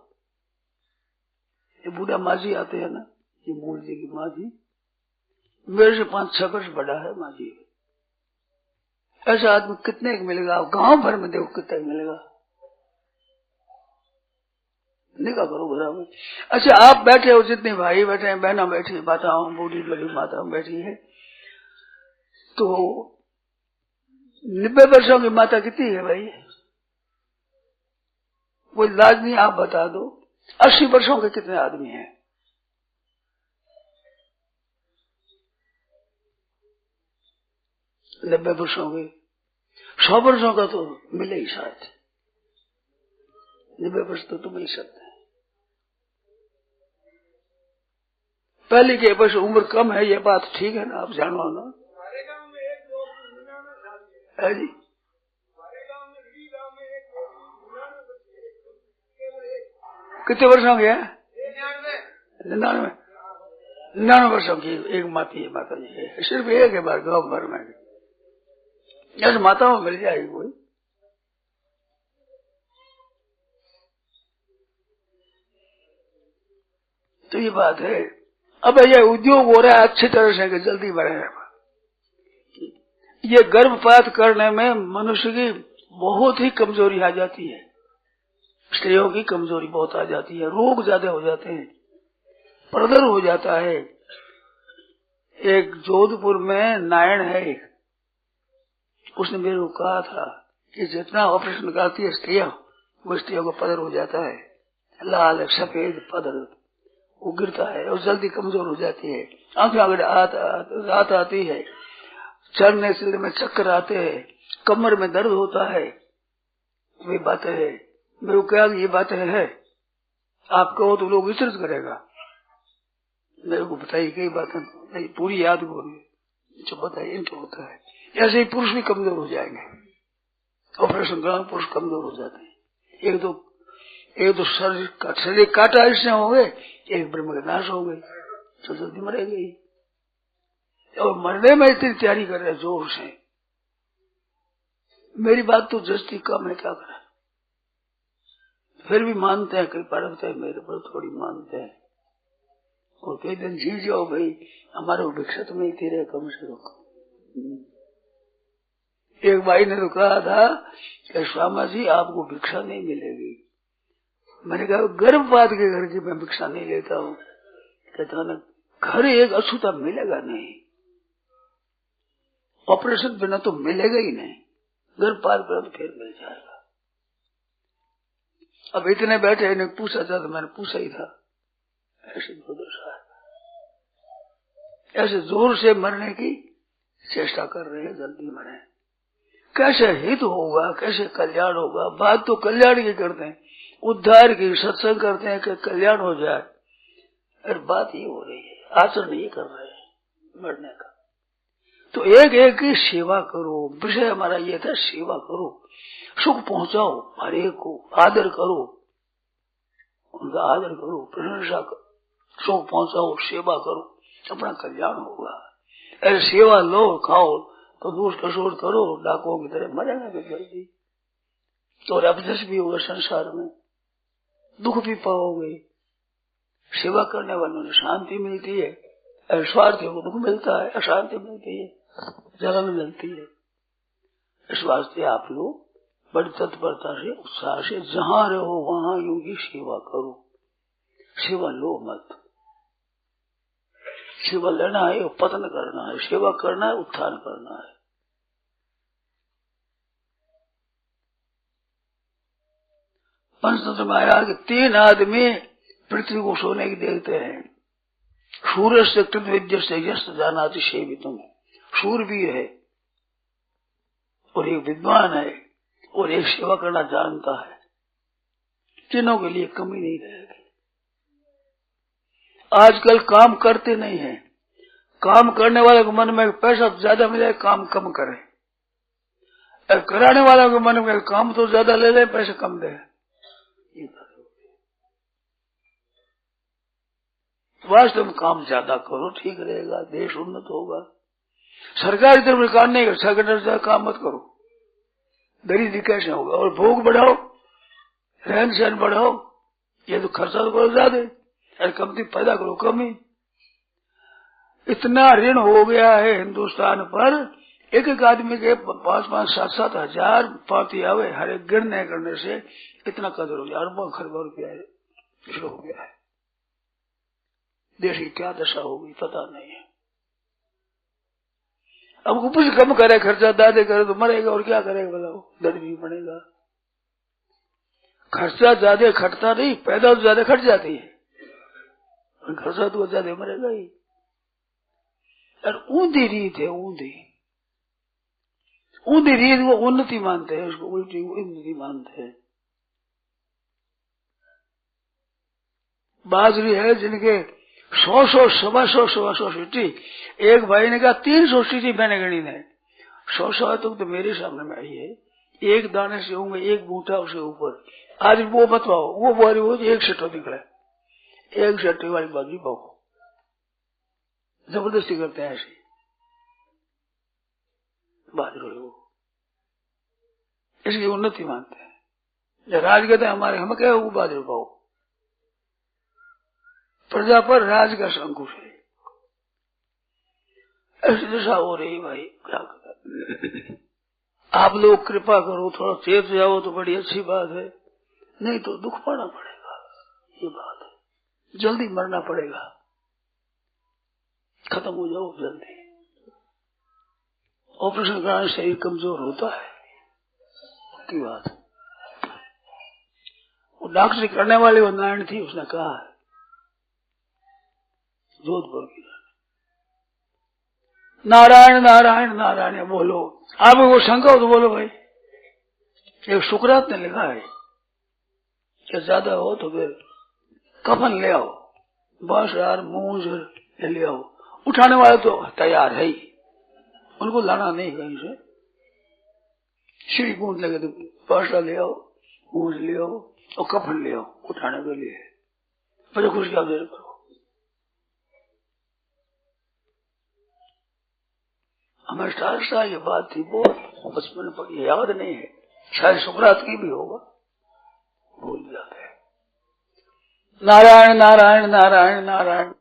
ये बूढ़ा माझी आते हैं ना ये मूल जी की माँ जी मेरे से 5-6 वर्ष बड़ा है माँ जी ऐसा आदमी कितने मिलेगा गांव भर में देखो कितने मिलेगा निकाह करो घर में। अच्छा आप बैठे हो जितने भाई बैठे हैं बहना बैठी माताओं बूढ़ी बड़ी माताओं बैठी है तो 90 वर्षों की माता कितनी है भाई कोई लाज नहीं आप बता दो 80 वर्षों के कितने आदमी हैं 90 वर्षों के 100 वर्षों का तो मिले ही शायद 90 वर्ष तो मिल सकते हैं। पहले के वर्ष उम्र कम है ये बात ठीक है ना आप जानो ना है जी कितने वर्षों के हैं 99 वर्षों की एक माती है माता जी है सिर्फ एक है बार गाँव भर में ऐसे माताओं मिल जाएगी कोई तो ये बात है। अब ये उद्योग हो रहा है अच्छी तरह से कि जल्दी बढ़े ये गर्भपात करने में मनुष्य की बहुत ही कमजोरी आ जाती है स्त्रियों की कमजोरी बहुत आ जाती है रोग ज्यादा हो जाते हैं प्रदर हो जाता है। एक जोधपुर में नारायण है उसने मेरे को कहा था कि जितना ऑपरेशन करती है स्त्रियां वो स्त्रियों को पदर हो जाता है लाल सफेद पदर वो गिरता है और जल्दी कमजोर हो जाती है आंखें आगे रात आती है चलने चलने में चक्कर आते हैं कमर में दर्द होता है वे बातें है मेरे को क्या ये बातें है आप कहो तो लोग विचलित करेगा मेरे को बताइए कई बातें पूरी याद हो रही जो बताइए इनको होता है ऐसे ही पुरुष भी कमजोर हो जाएंगे ऑपरेशन कराने पुरुष कमजोर हो जाते हैं एक तो शरीर काटा इससे हो गए एक ब्रह्म का नाश हो गई तो जल्दी मरेगी और मरने में इतनी तैयारी कर रहे जोर से मेरी बात तो जस्ती कम है क्या करें फिर भी मानते हैं कई परखते हैं मेरे पर थोड़ी मानते हैं और कई दिन जी जाओ भाई हमारे भिक्षा तो मिलती रहे कम से कम। एक भाई ने तो कहा था कि स्वामा जी आपको भिक्षा नहीं मिलेगी मैंने कहा गर्भपात के घर की मैं भिक्षा नहीं लेता हूँ कहता ना घर एक अछूता मिलेगा नहीं ऑपरेशन बिना तो मिलेगा ही नहीं गर्भपात पर फिर मिल जाएगा। अब इतने बैठे इन्हें पूछा था तो मैंने पूछा ही था ऐसे ऐसे जोर से मरने की चेष्टा कर रहे हैं जल्दी मरे। कैसे हित होगा, कैसे कल्याण होगा? बात तो कल्याण की करते हैं, उद्धार की, सत्संग करते हैं कि कल्याण हो जाए, और बात ये हो रही है, आचरण ये कर रहे हैं मरने का। तो एक एक की सेवा करो। विषय हमारा ये था, सेवा करो, सुख पहुंचाओ, हर एक को आदर करो, उनका आदर करो, प्रशंसा करो, सुख पहुंचाओ, सेवा करो, अपना कल्याण होगा। अरे सेवा लो, खाओ तो दोष कसोट करो, डाकुओं की तरह मरेगा भी जल्दी, तो अपजस भी होगा संसार में, दुख भी पाओगे। सेवा करने वालों ने शांति मिलती है, स्वार्थी को दुख मिलता है, अशांति मिलती है, जलन मिलती है। इस वास्ते आप लोग बड़ी तत्परता से, उत्साह से, जहाँ रहो वहाँ यूं ही सेवा करो। सेवा लो मत। सेवा लेना है, पतन करना है, सेवा करना है, उत्थान करना है। पंचतंत्र में आया कि 3 आदमी पृथ्वी को सोने की देखते हैं। सूर्य से कृत विद्य से यस्त जानाति सेवितुम। शूरवीर है और एक विद्वान है और एक सेवा करना जानता है, तीनों के लिए कमी नहीं रहेगी। आजकल काम करते नहीं है। काम करने वाले के मन में पैसा ज्यादा मिले, काम कम करे, और कराने वाले के मन में काम तो ज्यादा ले ले, पैसे कम दे। वास्तव में काम ज्यादा करो, ठीक रहेगा, देश उन्नत होगा। सरकारी तरफ में काम नहीं कर, 6 घंटे काम मत करो, गरीबी कैसे होगा? और भोग बढ़ाओ, रहन सहन बढ़ाओ, ये तो खर्चा तो करो ज्यादा, और कमती पैदा करो कमी। इतना ऋण हो गया है हिंदुस्तान पर, एक एक आदमी के 5-5, 7-7 हजार पाती आवे, हर एक गिरने करने से इतना कदर हो गया, अरबों खरबों रुपया शुरू हो गया है। देश की क्या दशा होगी पता नहीं है। अब कुछ कम करे, खर्चा दादे करे तो मरेगा, और क्या करेगा बताओ? दर्द भी पड़ेगा। खर्चा ज्यादा खटता नहीं, पैदा तो ज्यादा खट जाती है, खर्चा तो ज्यादा मरेगा ही। और ऊंधी रीत है, ऊंधी रीत वो उन्नति मानते हैं, उसको उल्टी उन्नति मानते हैं। बाजरी है जिनके 100 सवा 100 सीटी, एक भाई ने कहा 300 सीटी मैंने गणी है। 100 तो मेरे सामने में आई है, एक दाने से होंगे, एक बूटा उसके ऊपर। आज वो मतवाओ, वो बारी हो, एक सेटो निकले, एक सेटे वाली बाजी पाओ, जबरदस्ती करते हैं ऐसी बाजरी हो, इसकी उन्नति मानते हैं। राज कहते हैं हमारे, हम क्या वो बाजरी पाओ, प्रजा पर राज का अंकुश है। ऐसी दशा हो रही भाई, क्या करें? आप लोग कृपा करो, थोड़ा चेत जाओ तो बड़ी अच्छी बात है, नहीं तो दुख पाना पड़ेगा। ये बात है, जल्दी मरना पड़ेगा, खत्म हो जाओ जल्दी। ऑपरेशन कराने से शरीर कमजोर होता है की बात। वो डॉक्टरी करने वाली वो नारायण थी, उसने कहा है, जोधपुर की, नारायण नारायण नारायण बोलो। आप वो शंका हो तो बोलो भाई। एक शुक्रात ने लिखा है कि ज्यादा हो तो फिर कफन ले आओ, बस यार मूंज ले आओ, उठाने वाले तो तैयार है ही, उनको लाना नहीं कहीं से। श्री कूट लगे तो बादशाह ले आओ, मूंज ले आओ और कफन ले आओ उठाने के लिए, बड़े खुश क्या देर करो। हमें शास्त्रा ये बात थी, बहुत बचपन पर याद नहीं है, शायद सुकरात की भी होगा, भूल जाते हैं। नारायण नारायण नारायण नारायण।